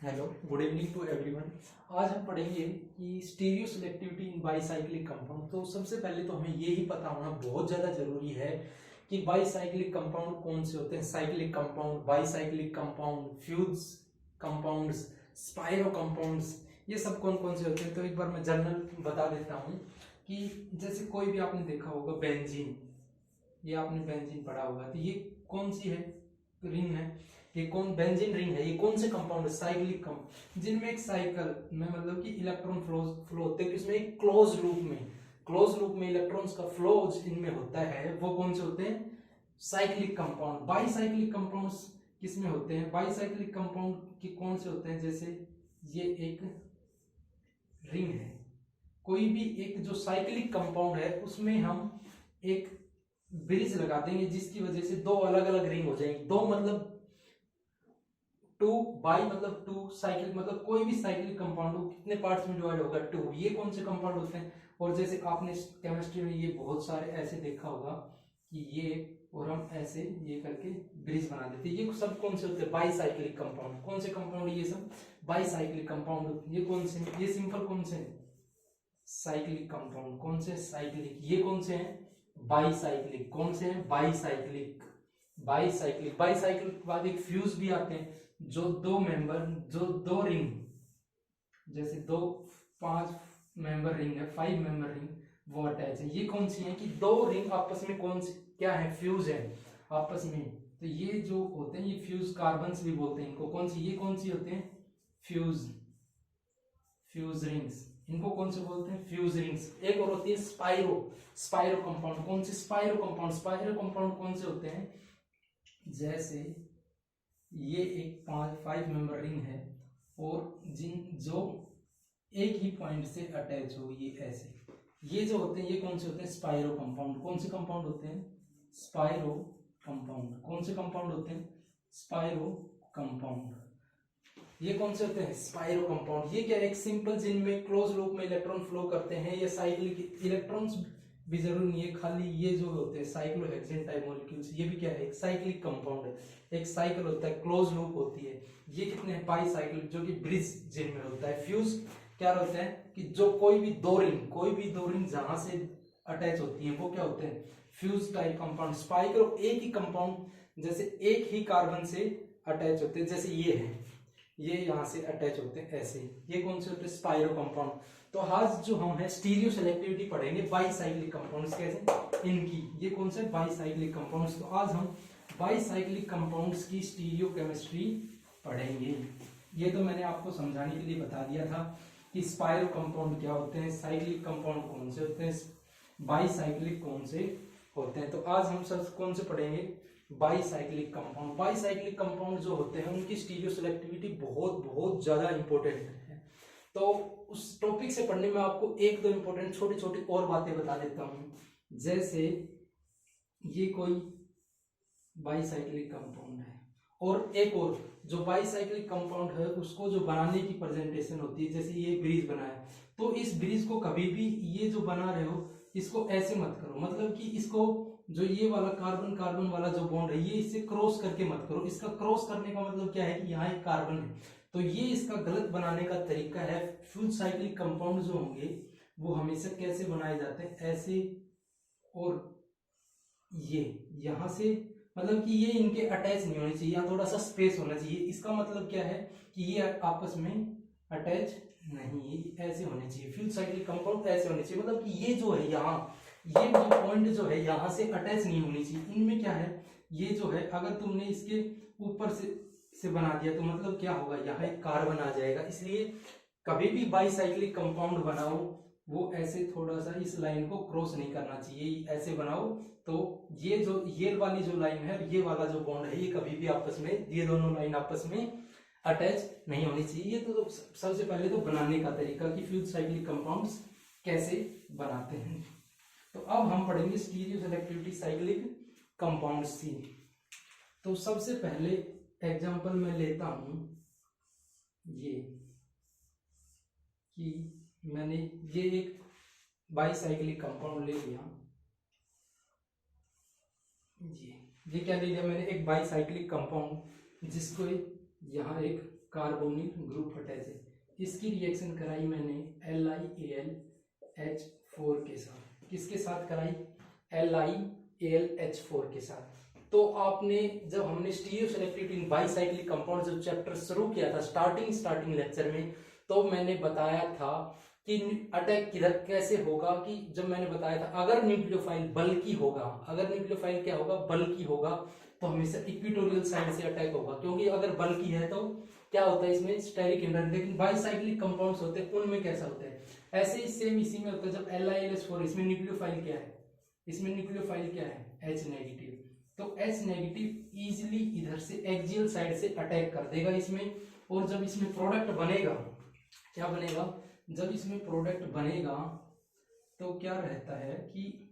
Hello, good evening to everyone. आज हम पढ़ेंगे कि stereoselectivity in bicyclic compound. तो सबसे पहले तो हमें ये ही पता होना बहुत ज़्यादा जरूरी है कि बाईसाइक्लिक कंपाउंड कौन से होते हैं। Cyclic compound, bicyclic compound, fuse compounds, spiro compounds, ये सब कौन कौन से होते हैं। तो एक बार मैं जनरल बता देता हूँ कि जैसे कोई भी आपने देखा होगा बेंजीन, ये आपने बेंजीन पढ़ा होगा, तो ये कौन सी है, रिंग है। ये कौन बेंजीन रिंग है, ये कौन से कंपाउंड है, साइक्लिक कंपाउंड, जिनमें एक साइकिल में मतलब कि इलेक्ट्रॉन फ्लो होते हैं, किसमें एक क्लोज लूप में इलेक्ट्रॉन्स का फ्लो इनमें होता है, वो कौन से होते हैं, साइक्लिक कंपाउंड। बाईसाइक्लिक कंपाउंड्स किसमें होते हैं, बाईसाइक्लिक कंपाउंड के कौन से होते हैं, जैसे ये एक रिंग है, कोई भी एक जो साइक्लिक कंपाउंड है उसमें हम एक ब्रिज लगा देंगे जिसकी वजह से दो अलग अलग रिंग हो जाएंगी। दो मतलब टू, बाई मतलब टू, साइक्लिक मतलब कोई भी साइक्लिक कंपाउंड हो कितने पार्ट्स में डिवाइड होगा, टू। ये कौन से कंपाउंड होते हैं। और जैसे आपने केमिस्ट्री में ये बहुत सारे ऐसे देखा होगा कि ये और हम ऐसे ये करके ब्रिज बना देते हैं, ये सब कौन से होते हैं, बाईसाइक्लिक कंपाउंड। कौन से कंपाउंड, ये सब बाईसाइक्लिक कंपाउंड। ये कौन से, ये सिंपल कौन से, साइक्लिक कंपाउंड। कौन से, साइक्लिक। ये कौन से हैं, बाईसाइक्लिक। कौन से हैं, बाईसाइक्लिक। बाईसाइक्लिक के बाद एक फ्यूज भी आते हैं, जो दो मेंबर, जो दो रिंग, जैसे दो 5 मेंबर रिंग है, 5 मेंबर रिंग, वो अटैच है। ये कौन सी है कि दो रिंग आपस में कौन सी क्या है, फ्यूज है आपस में। तो ये जो होते हैं ये फ्यूज कार्बन्स भी बोलते हैं इनको। कौन सी, ये कौन सी होते हैं, फ्यूज रिंग्स। इनको कौन से बोलते हैं, फ्यूज रिंग्स। एक और होती है स्पाइरो कंपाउंड। कौन से, स्पाइरो कंपाउंड कौन से होते हैं, जैसे ये एक 5 मेंबर रिंग है और जो एक ही पॉइंट से अटैच हो, ये ऐसे, ये जो होते हैं ये कौन से होते हैं, स्पाइरो कंपाउंड। कौन से कंपाउंड होते हैं, स्पाइरो कंपाउंड। कौन से कंपाउंड होते हैं, स्पाइरो कंपाउंड। ये कौन से होते हैं, स्पाइरो कंपाउंड। ये क्या है, एक सिंपल, जिनमें क्लोज लूप में इलेक्ट्रॉन फ्लो करते हैं। ये साइक्लिक इलेक्ट्रॉन्स भी जरूरी नहीं है, खाली ये जो होते हैं साइक्लोहेक्सेन टाइप मॉलिक्यूल्स, ये भी क्या है, एक साइक्लिक कंपाउंड है। एक साइकिल होता है, क्लोज लूप होती है। ये कितने हैं, बाईसाइक्लिक, जो कि ब्रिज जिनमें होता है। फ्यूज क्या होते हैं कि जो कोई भी दो रिंग जहां से अटैच होती है वो क्या होते हैं, फ्यूज टाइप कंपाउंड। स्पाइरो एक ही कंपाउंड, जैसे एक ही कार्बन से अटैच होते हैं, जैसे ये है, ये यहां से अटैच होते हैं ऐसे, ये कौन से होते हैं, स्पाइरो कंपाउंड। तो आज जो हम है स्टीरियो सेलेक्टिविटी पढ़ेंगे बाईसाइक्लिक कंपाउंड्स, कैसे इनकी, ये कौन से, बाईसाइक्लिक कंपाउंड्स। तो आज हम बाईसाइक्लिक कंपाउंड्स की स्टीरियो केमिस्ट्री पढ़ेंगे। ये तो मैंने आपको समझाने के लिए बता दिया था कि स्पाइरो कंपाउंड क्या होते हैं, साइक्लिक कंपाउंड कौन से होते हैं, बाईसाइक्लिक कौन से होते हैं। तो आज हम सब कौन से पढ़ेंगे, बाईसाइक्लिक कंपाउंड। बाईसाइक्लिक कंपाउंड जो होते हैं उनकी स्टीरियो सेलेक्टिविटी बहुत बहुत ज्यादा इंपॉर्टेंट है। तो उस टॉपिक से पढ़ने में आपको एक दो इंपॉर्टेंट छोटी छोटी और बातें बता देता हूं। जैसे ये कोई बाईसाइक्लिक कंपाउंड है, और एक और जो बाईसाइक्लिक कंपाउंड है उसको जो बनाने की प्रेजेंटेशन होती है, जैसे ये ब्रिज बनाया, तो इस ब्रिज को कभी भी, ये जो बना रहे हो इसको ऐसे मत करो, मतलब कि इसको जो ये वाला कार्बन कार्बन वाला जो बॉन्ड है ये इससे क्रॉस करके मत करो। इसका क्रॉस करने का मतलब क्या है कि यहाँ एक कार्बन है, तो ये इसका गलत बनाने का तरीका है। फ्यूज साइक्लिक कंपाउंड जो होंगे वो हमेशा कैसे बनाए जाते हैं, ऐसे, और ये यहां से, मतलब कि ये इनके अटैच नहीं होने चाहिए, यहाँ थोड़ा सा स्पेस होना चाहिए। इसका मतलब क्या है कि ये आपस में अटैच नहीं, ये ऐसे होने चाहिए। फ्यूज साइक्लिक कंपाउंड ऐसे होने चाहिए, मतलब कि ये जो है यहाँ, ये जो पॉइंट जो है यहाँ से अटैच नहीं होनी चाहिए। इनमें क्या है, ये जो है अगर तुमने इसके ऊपर से बना दिया तो मतलब क्या होगा, यहाँ एक कार्बन आ जाएगा। इसलिए कभी भी बाईसाइक्लिक कंपाउंड बनाओ वो ऐसे थोड़ा सा इस लाइन को क्रॉस नहीं करना चाहिए, ऐसे बनाओ। तो ये वाली जो लाइन है, ये वाला जो बॉन्ड है, ये कभी भी आपस में, ये दोनों लाइन आपस में अटैच नहीं होनी चाहिए। ये तो सबसे पहले तो बनाने का तरीका कि फ्यूज साइक्लिक कंपाउंड्स कैसे बनाते हैं। तो अब हम पढ़ेंगे स्टीरियो सेलेक्टिविटी साइक्लिक कंपाउंड्स की। तो सबसे पहले एग्जांपल मैं लेता हूं ये, कि मैंने ये एक बाईसाइक्लिक कंपाउंड ले लिया, ये क्या ले लिया मैंने, एक बाईसाइक्लिक कंपाउंड, जिसको यहाँ एक कार्बोनिल ग्रुप अटैच है। इसकी रिएक्शन कराई मैंने LiAlH4 के साथ। किसके साथ कराई? LiAlH4 के साथ। तो आपने जब हमने स्टीरियोसेलेक्टिविटी इन बाइसाइक्लिक कंपाउंड जो चैप्टर शुरू किया था स्टार्टिंग लेक्चर में, तो मैंने बताया था कि अटैक किधर कैसे होगा, कि जब मैंने बताया था अगर न्यूक्लियोफाइल बल्की होगा, अगर न्यूक्लियोफाइल क्या होगा, बल्की होगा, तो हमेशा इक्वेटोरियल साइड से अटैक होगा, क्योंकि अगर बल्की है तो क्या होता है इसमें स्टेरिक हिंड्रेंस। लेकिन बाइसाइक्लिक कंपाउंड्स होते हैं उनमें कैसा होता है, ऐसे ही सेम इसी में होता है। जब LiLH4 इसमें न्यूक्लियोफाइल क्या है, इसमें न्यूक्लियोफाइल क्या है, H नेगेटिव, तो H नेगेटिव इजिली इधर से एक्सियल साइड से अटैक कर देगा इसमें। और जब इसमें प्रोडक्ट बनेगा, क्या बनेगा, जब इसमें प्रोडक्ट बनेगा तो क्या रहता है कि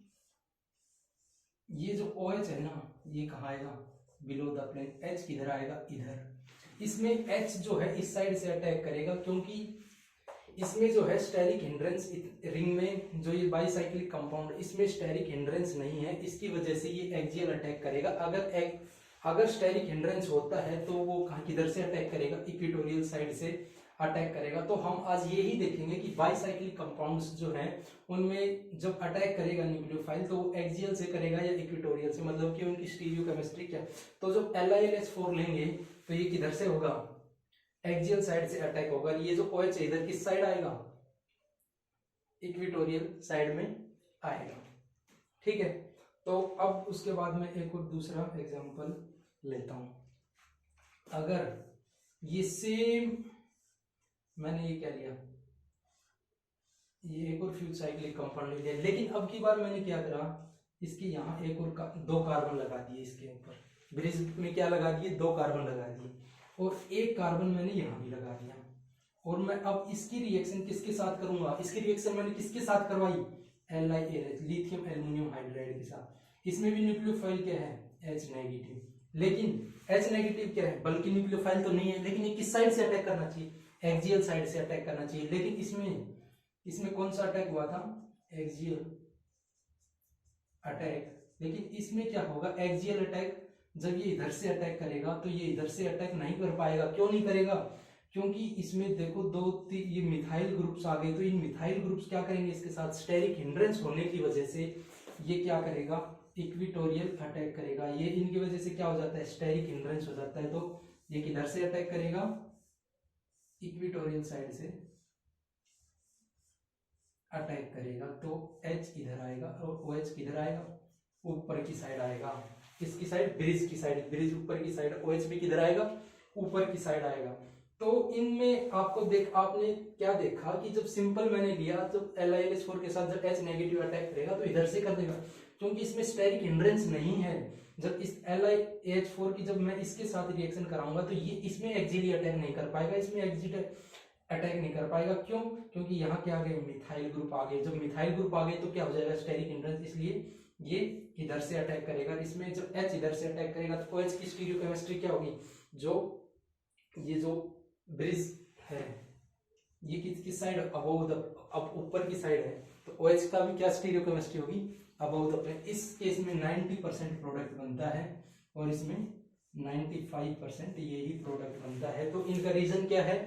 ये जो OH है ना, ये कहाँ आएगा, बिलो द प्लेन। H किधर आएगा, इधर। इसमें H जो है इस साइड से अटैक करेगा, क्योंकि इसमें जो है स्टेरिक हिंड्रेंस, रिंग में जो ये बाइसाइक्लिक कंपाउंड इसमें स्टेरिक हिंड्रेंस नहीं है, इसकी वजह से ये एक्सियल अटैक करेगा। अगर स्टेरिक हिंड्रेंस होता है तो वो कहाँ किधर से अटैक करेगा, इक्वेटोरियल साइड से अटैक करेगा। तो हम आज यही देखेंगे कि बाइसाइक्लिक कंपाउंड्स जो हैं उनमें जब अटैक करेगा न्यूक्लियोफाइल तो वो एक्सियल से करेगा या इक्वेटोरियल से, मतलब कि उनकी स्टीरियोकेमिस्ट्री क्या। तो जब LiLH4 लेंगे तो ये किधर से होगा, एक्सियल साइड से अटैक होगा। ये जो OH इधर किस साइड आएगा, इक्वेटोरियल साइड में आएगा। ठीक है, तो अब उसके बाद में एक और दूसरा एग्जांपल लेता हूं। अगर ये सेम मैंने ये क्या लिया, ये एक और फ्यूज साइक्लिक कंपाउंड लिया, लेकिन अब की बार मैंने क्या करा, इसके यहाँ एक और 2 कार्बन लगा दिए, इसके ऊपर ब्रिज में क्या लगा दिए, 2 कार्बन लगा दिए, और 1 कार्बन मैंने यहाँ भी लगा दिया। और मैं अब इसकी रिएक्शन किसके साथ करूंगा, इसकी रिएक्शन मैंने किसके साथ करवाई, LiAlH, लिथियम एल्युमिनियम हाइड्राइड के साथ। इसमें भी न्यूक्लियोफाइल क्या है, H नेगेटिव, लेकिन H नेगेटिव क्या है, बल्कि न्यूक्लियोफाइल तो नहीं है, लेकिन ये किस साइड से अटैक करना चाहिए, एक्सियल साइड से अटैक करना चाहिए। लेकिन इसमें कौन सा अटैक हुआ था, एक्सियल अटैक। लेकिन इसमें क्या होगा, एक्सियल अटैक। जब ये इधर से अटैक करेगा तो ये इधर से अटैक नहीं कर पाएगा। क्यों नहीं करेगा, क्योंकि इसमें देखो 2 ये मिथाइल ग्रुप्स आ गए, तो इन मिथाइल ग्रुप्स क्या करेंगे, इसके साथ स्टेरिक हिंड्रेंस होने की वजह से ये क्या करेगा, इक्वेटोरियल अटैक करेगा। ये इनकी वजह से क्या हो जाता है, स्टेरिक हिंड्रेंस हो जाता है। तो ये किधर से अटैक करेगा, इक्वेटोरियल साइड से अटैक करेगा। तो H इधर आएगा और OH किधर आएगा, ऊपर की साइड आएगा। किसकी साइड, ब्रिज की साइड, ब्रिज ऊपर की साइड, OH भी किधर आएगा, ऊपर की साइड आएगा। तो इनमें आपने क्या देखा कि जब सिंपल मैंने लिया, जब LiLH4 के साथ जब H नेगेटिव अटैक करेगा तो इधर से कर देगा, क्योंकि इसमें स्टेरिक हिंड्रेंस नहीं है। जब इस LiAlH4 की जब मैं इसके साथ रिएक्शन कराऊंगा तो ये इसमें एक्सियली अटैक नहीं कर पाएगा, इसमें एक्सियल अटैक नहीं कर पाएगा। क्यों, क्योंकि यहाँ क्या आ गए, मिथाइल ग्रुप आ गए। जब मिथाइल ग्रुप आ गए तो क्या हो जाएगा, स्टेरिक हिंड्रेंस, इसलिए ये इधर से अटैक करेगा। इसमें जब H इधर से अटैक करेगा तो OH की स्टीरियोकेमिस्ट्री क्या होगी, ये जो ब्रिज है ये किस साइड, अबव द, अब ऊपर की साइड है, तो OH का भी क्या स्टीरियोकेमिस्ट्री होगी, अबव द प्लेन। इस केस में 90% प्रोडक्ट बनता है और इसमें 95% यही प्रोडक्ट बनता है। तो इनका रीजन क्या है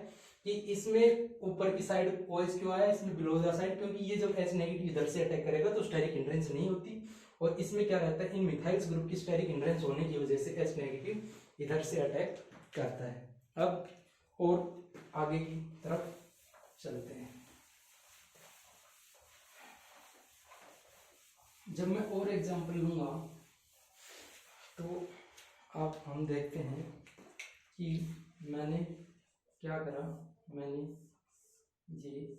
कि इसमें ऊपर की साइड OH क्यों आया, इसमें बिलो द साइड, क्योंकि ये जब H नेगेटिव इधर से अटैक करेगा तो स्टेरिक हिंड्रेंस नहीं होती, और इसमें क्या रहता है, इन मिथाइल्स ग्रुप की स्टेरिक हिंड्रेंस होने की वजह से H नेगेटिव इधर से अटैक करता है। अब और आगे की तरफ चलते हैं। जब मैं और एग्जांपल लूंगा तो हम देखते हैं कि मैंने क्या करा, मैंने ये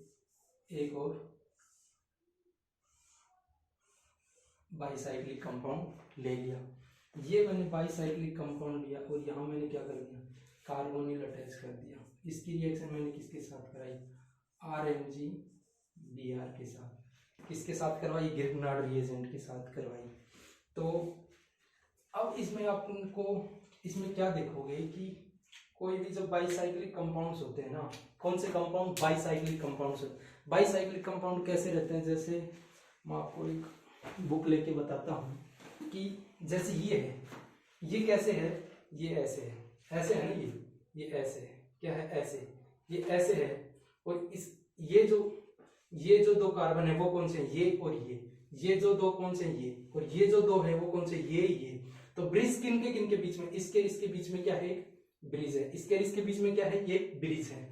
एक और बाइसाइक्लिक कंपाउंड ले लिया। ये मैंने बाइसाइक्लिक कंपाउंड लिया और यहाँ मैंने क्या कर दिया, कार्बोनिल अटैच कर दिया। इसकी रिएक्शन मैंने किसके साथ कराई, RMgBr के साथ। किसके साथ करवाई, गिरनार्ड रिएजेंट के साथ करवाई। तो अब इसमें आपको इसमें क्या देखोगे कि कोई भी जब बाइसाइक्लिक कंपाउंड्स होते हैं ना, कौन से compound, bicyclic compounds. Bicyclic compound कैसे रहते हैं, जैसे मैं आपको एक बुक लेके बताता हूँ कि जैसे ये है, ये कैसे है, ये ऐसे है, ऐसे है ना, ये ऐसे है, क्या है ऐसे, ये ऐसे है, और इस ये जो दो कार्बन है वो कौन से हैं, ये और ये जो दो कौन से हैं, ये, और ये जो दो है वो कौन से, ये। तो ब्रिज किन के बीच में, इसके बीच में क्या है, एक ब्रिज है, इसके बीच में क्या है, ये ब्रिज है।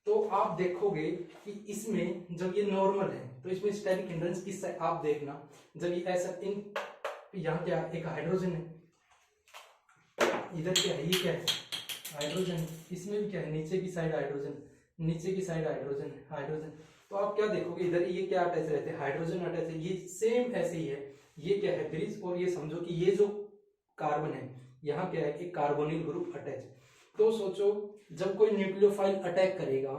तो आप देखोगे कि इसमें जब ये नॉर्मल है तो इसमें स्टेरिक हिंड्रेंस किस साइड, आप देखना जब ये ऐसा यहाँ क्या एक हाइड्रोजन है, इधर क्या है, ये क्या है हाइड्रोजन, इसमें भी क्या है नीचे की साइड हाइड्रोजन, नीचे की साइड हाइड्रोजन। तो आप क्या देखोगे इधर ये क्या अटैच रहते हैं, हाइड्रोजन अटैच है, ये सेम ऐसे ही है, ये क्या है ब्रिज, और ये समझो कि ये जो कार्बन है यहाँ क्या है कि कार्बोनिल ग्रुप अटैच। तो सोचो जब कोई न्यूक्लियोफाइल अटैक करेगा,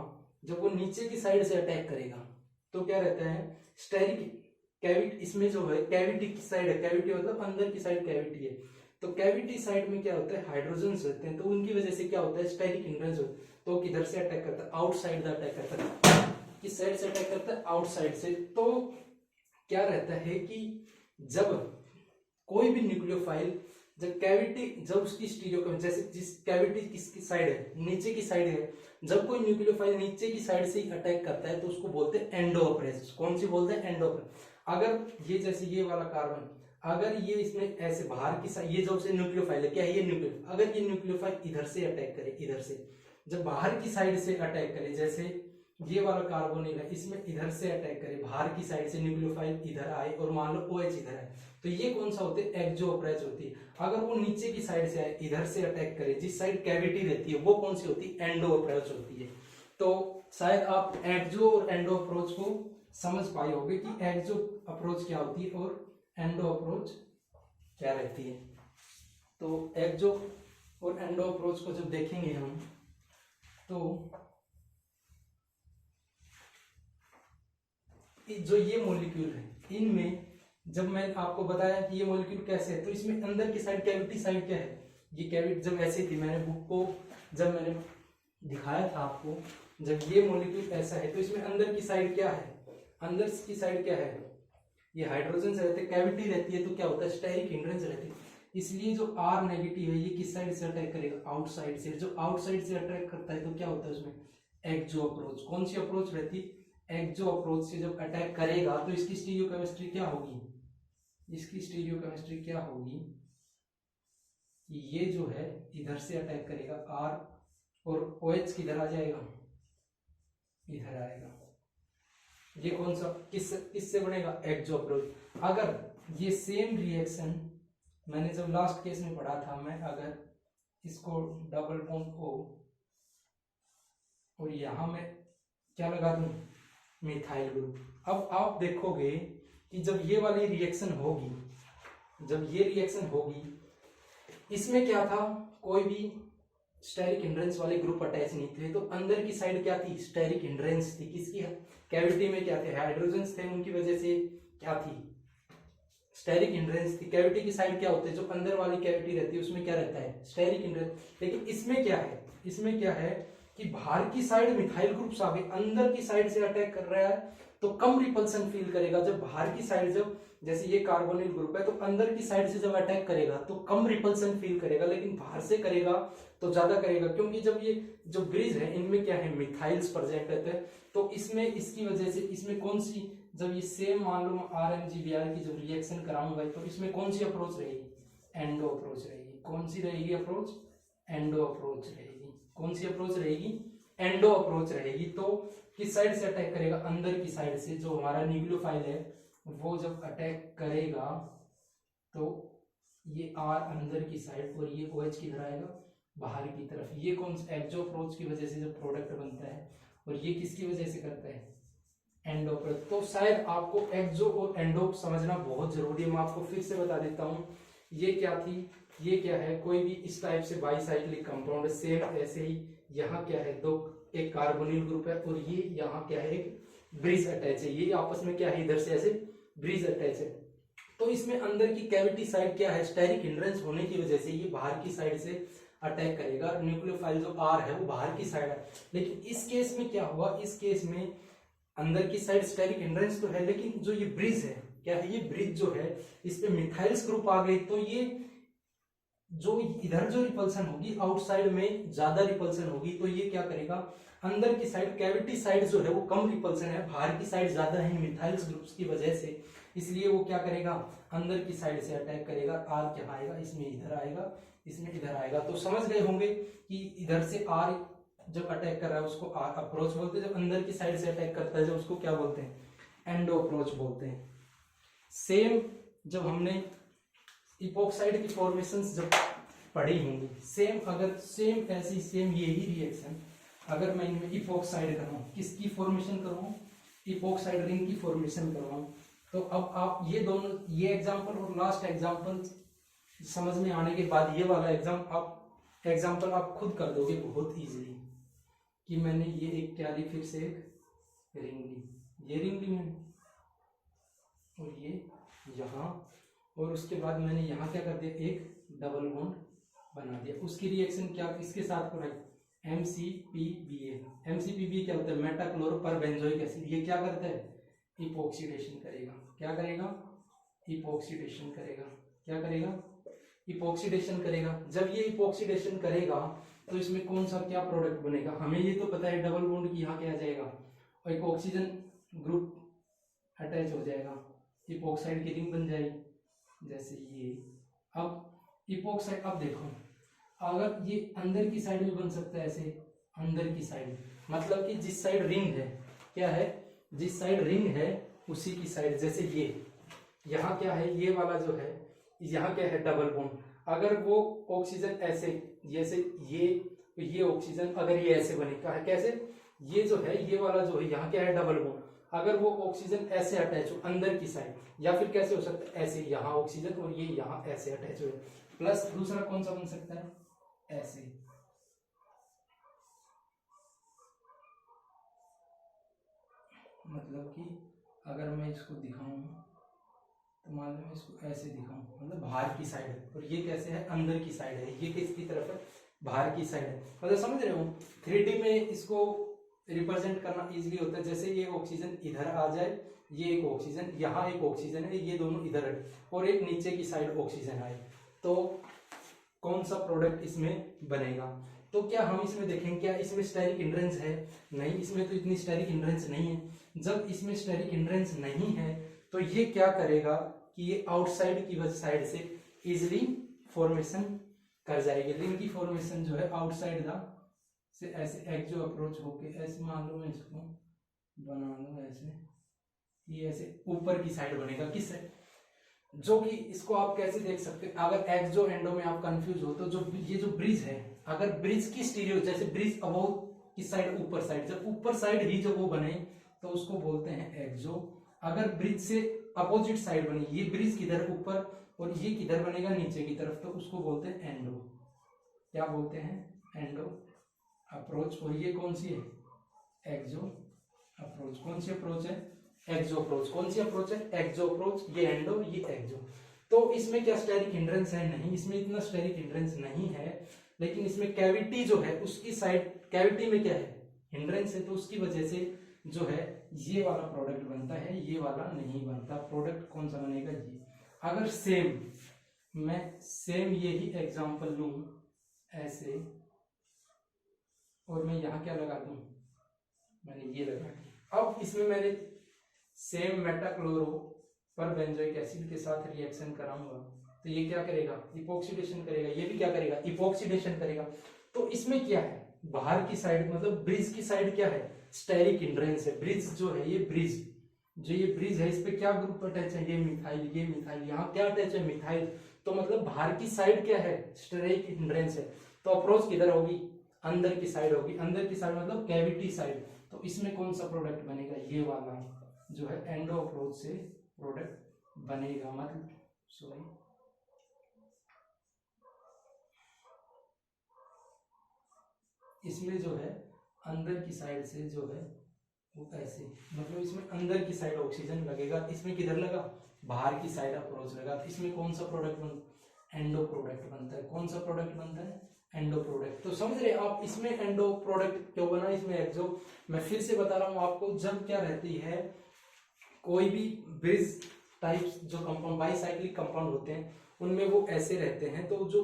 जब वो नीचे की साइड से अटैक करेगा तो क्या रहता है, स्टेरिक कैविटी, इसमें जो है कैविटी की साइड है, कैविटी मतलब अंदर की साइड कैविटी है, तो कैविटी साइड में क्या होता है हाइड्रोजन रहते हैं, तो उनकी वजह से क्या होता है स्टेरिक हिंड्रेंस, तो किधर से अटैक करता है, आउटसाइड द अटैक करता है, किस साइड से अटैक करता है, आउटसाइड से। तो क्या रहता है कि जब कोई भी न्यूक्लियोफाइल जब कैविटी, जब उसकी स्टीरियो, जैसे जिस कैविटी किसकी साइड है, नीचे की साइड है, जब कोई न्यूक्लियोफाइल नीचे की साइड से अटैक करता है तो उसको बोलते हैं एंडोअप्रेस। कौन सी बोलते हैं, एंडोअप्रेस। अगर ये जैसे ये वाला कार्बन, अगर ये इसमें ऐसे बाहर की साइड, ये जो से न्यूक्लियोफाइल है, क्या है ये न्यूक्लियो, अगर ये न्यूक्लियोफाइल इधर से अटैक करे, इधर से जब बाहर की साइड से अटैक करे, जैसे ये वाला कार्बोनिल है, इसमें इधर से अटैक करे, बाहर की साइड से न्यूक्लियोफाइल इधर आए और मान लो OH इधर है, तो ये कौन सा होते हैं, एक्सोअप्रेस होती है। अगर वो नीचे की साइड से आए, इधर से अटैक करे, जिस साइड कैविटी रहती है वो कौन सी होती है, एंडोअप्रेस होती है। तो शायद आप एक्सो और एंडो अप्रोच को समझ पाए होंगे कि एक्सो अप्रोच क्या होती है और एंडो अप्रोच क्या रहती है। तो एक्सो और एंडो अप्रोच को जब देखेंगे हम, तो जो ये मॉलिक्यूल है इनमें, जब मैं आपको बताया कि ये मॉलिक्यूल कैसे है, तो इसमें अंदर की साइड कैविटी साइड क्या है, ये कैविटी जब ऐसी थी, मैंने बुक को जब मैंने दिखाया था आपको, जब ये मॉलिक्यूल ऐसा है तो इसमें अंदर की साइड क्या है, अंदर की साइड क्या है, ये हाइड्रोजन रहते, कैविटी रहती है, तो क्या होता है स्टेरिक हिंड्रेंस रहती है। इसलिए जो R नेगेटिव है ये किस साइड से अटैक करेगा, आउटसाइड से। जो आउटसाइड से अटैक करता है तो क्या होता है उसमें एक्सो अप्रोच। कौन सी अप्रोच रहती है, एक्सो अप्रोच से जब अटैक करेगा तो इसकी स्टीरियोकेमिस्ट्री क्या होगी, इसकी स्टीरियोकेमिस्ट्री क्या होगी कि ये जो है इधर से अटैक करेगा R, और OH किधर आ जाएगा, इधर आएगा। ये कौन सा किससे बनेगा, एक्सो अप्रोच। अगर ये सेम रिएक्शन मैंने जब लास्ट केस में पढ़ा था, मैं अगर इसको डबल बॉन्ड O और यहां मैं क्या लगा दूं, मिथाइल ग्रुप। अब आप देखोगे कि जब ये वाली रिएक्शन होगी, जब ये रिएक्शन होगी, इसमें क्या था, कोई भी स्टेरिक हिंड्रेंस वाले ग्रुप अटैच नहीं थे, तो अंदर की साइड क्या थी, स्टेरिक हिंड्रेंस थी। किसकी, कैविटी में क्या थे, हाइड्रोजन्स थे, उनकी वजह से क्या थी, स्टेरिक हिंड्रेंस थी। कैविटी की साइड क्या होते हैं, जो अंदर वाली कैविटी रहती है उसमें क्या रहता है, स्टेरिक हिंड्रेंस। लेकिन इसमें क्या है, इसमें क्या है कि बाहर की साइड मिथाइल ग्रुप्स आ गए, अंदर की साइड से अटैक कर रहा है तो कम रिपल्सन फील करेगा। जब बाहर की साइड, जब जैसे ये कार्बोनिल ग्रुप है तो अंदर की साइड से जब अटैक करेगा तो कम रिपल्सन फील करेगा, लेकिन बाहर से करेगा तो ज्यादा करेगा, क्योंकि जब ये जो ब्रिज है इनमें क्या है, मिथाइल्स प्रेजेंट रहते हैं। तो इसमें इसकी वजह से इसमें कौन सी, जब ये सेम मान लो RMGBr की जब रिएक्शन कराऊंगा तो इसमें कौन सी अप्रोच रहेगी, एंडो अप्रोच रहेगी। कौन सी रहेगी अप्रोच, एंडो अप्रोच रहेगी। कौन सी अप्रोच रहेगी, एंडो अप्रोच रहेगी। तो किस साइड से अटैक करेगा, अंदर की साइड से। जो हमारा न्यूक्लियोफाइल है वो जब अटैक करेगा तो ये R अंदर की साइड और ये OH किधर आएगा, बाहर की तरफ। ये कौन सा, एक्सो अप्रोच की वजह से जब प्रोडक्ट बनता है, और ये किसकी वजह से करता है, एंडो अप्रोच। तो शायद आपको एक्सो और एंडो समझना बहुत जरूरी है। मैं आपको फिर से बता देता हूँ, ये क्या थी, ये क्या है, कोई भी इस टाइप से बाईसाइक्लिक कंपाउंड, सेम ऐसे ही यहाँ क्या है, दो एक कार्बोनिल ग्रुप है और ये यहाँ क्या है, एक ब्रिज अटैच है। ये आपस में क्या है, इधर से ऐसे ब्रिज अटैच है। तो इसमें अंदर की कैविटी साइड क्या है, स्टेरिक हिंड्रेंस होने की वजह से ये बाहर की साइड से अटैक करेगा। न्यूक्लियोफाइल जो R है वो बाहर की साइड है। लेकिन इस केस में क्या हुआ, इस केस में अंदर की साइड स्टेरिक हिंड्रेंस तो है, लेकिन जो ये ब्रिज है, क्या है, ये ब्रिज जो है इस पे मिथाइल्स ग्रुप आ गए, तो ये जो इधर जो रिपल्सन होगी आउटसाइड में ज्यादा रिपल्सन होगी, तो ये क्या करेगा, अंदर की साइड कैविटी साइड जो है वो कम रिपल्सन है, बाहर की साइड ज्यादा है मिथाइल्स ग्रुप्स की वजह से, इसलिए वो क्या करेगा, अंदर की साइड से अटैक करेगा। आर क्या आएगा, इसमें इधर आएगा, इसमें इधर आएगा। तो समझ गए होंगे कि इधर से आर जब अटैक कर रहा है उसको आर अप्रोच बोलते हैं, जब अंदर की साइड से अटैक करता है जब उसको क्या बोलते हैं, एंडो अप्रोच बोलते हैं। सेम जब हमने इपोक्साइड की फॉर्मेशंस जब पढ़ी होंगी, सेम अगर सेम ऐसी सेम यही रिएक्शन अगर मैं इनमें इपोक्साइड कराऊं, किसकी फॉर्मेशन कराऊं, इपोक्साइड रिंग की फॉर्मेशन कराऊं, तो अब आप ये दोनों, ये एग्जांपल और लास्ट एग्जांपल समझ में आने के बाद ये वाला एग्जांपल आप खुद कर दोगे बहुत इजीली, कि मैंने ये एक क्या ली, फिर से एक रिंग ली, ये रिंग ली मैंने, और ये यहाँ, और उसके बाद मैंने यहाँ क्या कर दिया, एक डबल बॉन्ड बना दिया। उसकी रिएक्शन क्या इसके साथ हो रहा है, MCPBA। MCPBA क्या होता है, मेटाक्लोरोपरबेंजोइक एसिड। ये क्या करता है, इपोक्सीडेशन करेगा। क्या करेगा, इपोक्सीडेशन करेगा। क्या करेगा, इपोक्सीडेशन करेगा। जब ये इपोक्सीडेशन करेगा तो इसमें कौन सा क्या प्रोडक्ट बनेगा, हमें ये तो पता है डबल बॉन्ड की यहाँ क्या आ जाएगा, और एक ऑक्सीजन ग्रुप अटैच हो जाएगा, इपोक्साइड की रिंग बन जाएगी जैसे ये। अब इपोक्साइड, अब देखो अगर ये अंदर की साइड भी बन सकता है ऐसे, अंदर की साइड मतलब कि जिस साइड रिंग है, क्या है, जिस साइड रिंग है उसी की साइड, जैसे ये यहाँ क्या है, ये वाला जो है यहाँ क्या है, डबल बॉन्ड। अगर वो ऑक्सीजन ऐसे जैसे ये ऑक्सीजन अगर ये ऐसे बनेगा है, कैसे, ये जो है ये वाला जो है यहाँ क्या है, डबल बॉन्ड। अगर वो ऑक्सीजन ऐसे अटैच हो अंदर की साइड, या फिर कैसे हो सकता है, ऐसे यहाँ ऑक्सीजन और ये यहाँ ऐसे अटैच हो, प्लस दूसरा कौन सा बन सकता है, ऐसे। मतलब कि अगर मैं इसको दिखाऊं तो मान लो मैं इसको ऐसे दिखाऊं, मतलब बाहर की साइड है, और ये कैसे है, अंदर की साइड है, ये किसकी तरफ है, बाहर की साइड है। मतलब समझ रहे हो, 3D में इसको रिप्रेजेंट करना इजीली होता है। जैसे ये ऑक्सीजन इधर आ जाए, ये एक ऑक्सीजन, यहाँ एक ऑक्सीजन है, ये दोनों इधर है, और एक नीचे की साइड ऑक्सीजन आए, तो कौन सा प्रोडक्ट इसमें बनेगा। तो क्या हम इसमें देखेंगे, क्या इसमें स्टेरिक हिंड्रेंस है, नहीं, इसमें तो इतनी स्टेरिक हिंड्रेंस नहीं है। जब इसमें स्टेरिक हिंड्रेंस नहीं है तो ये क्या करेगा कि ये आउटसाइड की साइड से इजिली फॉर्मेशन कर जाएगी। रिंग की फॉर्मेशन जो है आउटसाइड द से ऐसे एक्जो अप्रोच होके, ऐसे मान लो मैं इसको बना लूं ऐसे, ये ऐसे ऊपर की साइड बनेगा, किस साइड, जो कि इसको आप कैसे देख सकते हैं, अगर एक्सो एंडो में आप कंफ्यूज हो तो जो ये जो ब्रिज है, अगर ब्रिज की स्टीरियो, जैसे ब्रिज अबव की साइड ऊपर साइड, जब ऊपर साइड ही जो वो बने तो उसको बोलते हैं एक्सो। अगर ब्रिज से अपोजिट साइड बनी, ये ब्रिज किधर ऊपर और ये किधर बनेगा नीचे की तरफ, तो उसको बोलते हैं एंडो। क्या बोलते हैं, एंडो अप्रोच। और ये कौन सी है, एक्सो अप्रोच। कौन सी अप्रोच है, एक्सो अप्रोच। कौन सी अप्रोच है, एक्सो अप्रोच। ये एंडो, ये एक्सो। तो इसमें क्या स्टेरिक हिंड्रेंस है, नहीं, इसमें इतना स्टेरिक हिंड्रेंस नहीं है, लेकिन इसमें कैविटी जो है उसकी साइड, कैविटी में क्या है, हिंड्रेंस है, तो उसकी वजह से जो है ये वाला प्रोडक्ट बनता है, ये वाला नहीं बनता। प्रोडक्ट कौन सा बनेगा, ये। अगर सेम मैं सेम यही एग्जांपल लूं ऐसे, और मैं यहां क्या लगा दूं, मैंने ये लगा दिया। अब इसमें मैंने सेम मेटाक्लोरो पर बेंजोइक एसिड के साथ रिएक्शन कराऊंगा तो ये क्या करेगा, इपोक्सीडेशन करेगा, ये भी क्या करेगा, इपोक्सीडेशन करेगा। तो इसमें क्या है, बाहर की साइड मतलब ब्रिज की साइड क्या है, स्टेरिक हिंड्रेंस है। ब्रिज जो है, ये ब्रिज जो ये ब्रिज है, इस पे क्या ग्रुप अटैच है, ये मिथाइल, ये मिथाइल, यहाँ क्या अटैच है, मिथाइल। तो मतलब बाहर की साइड क्या है, स्टेरिक हिंड्रेंस है। तो अप्रोच किधर होगी, अंदर की साइड होगी। अंदर की साइड मतलब कैविटी साइड। तो इसमें कौन सा प्रोडक्ट बनेगा, ये वाला जो है एंडो अप्रोच से प्रोडक्ट बनेगा। मतलब सॉरी, इसमें जो है अंदर की साइड से जो है वो ऐसे, मतलब इसमें अंदर की साइड ऑक्सीजन लगेगा, इसमें किधर लगा, बाहर की साइड अप्रोच लगा। तो इसमें कौन सा प्रोडक्ट बनता, एंडो प्रोडक्ट बनता है। कौन सा प्रोडक्ट बनता है, एंडो प्रोडक्ट। तो समझ रहे आप, इसमें एंडो प्रोडक्ट क्यों बना, इसमें एक्सो। मैं फिर से बता रहा हूं आपको, जब क्या रहती है, कोई भी ब्रिज टाइप्स जो कंपाउंड बाईसाइक्लिक कंपाउंड होते हैं उनमें वो ऐसे रहते हैं, तो जो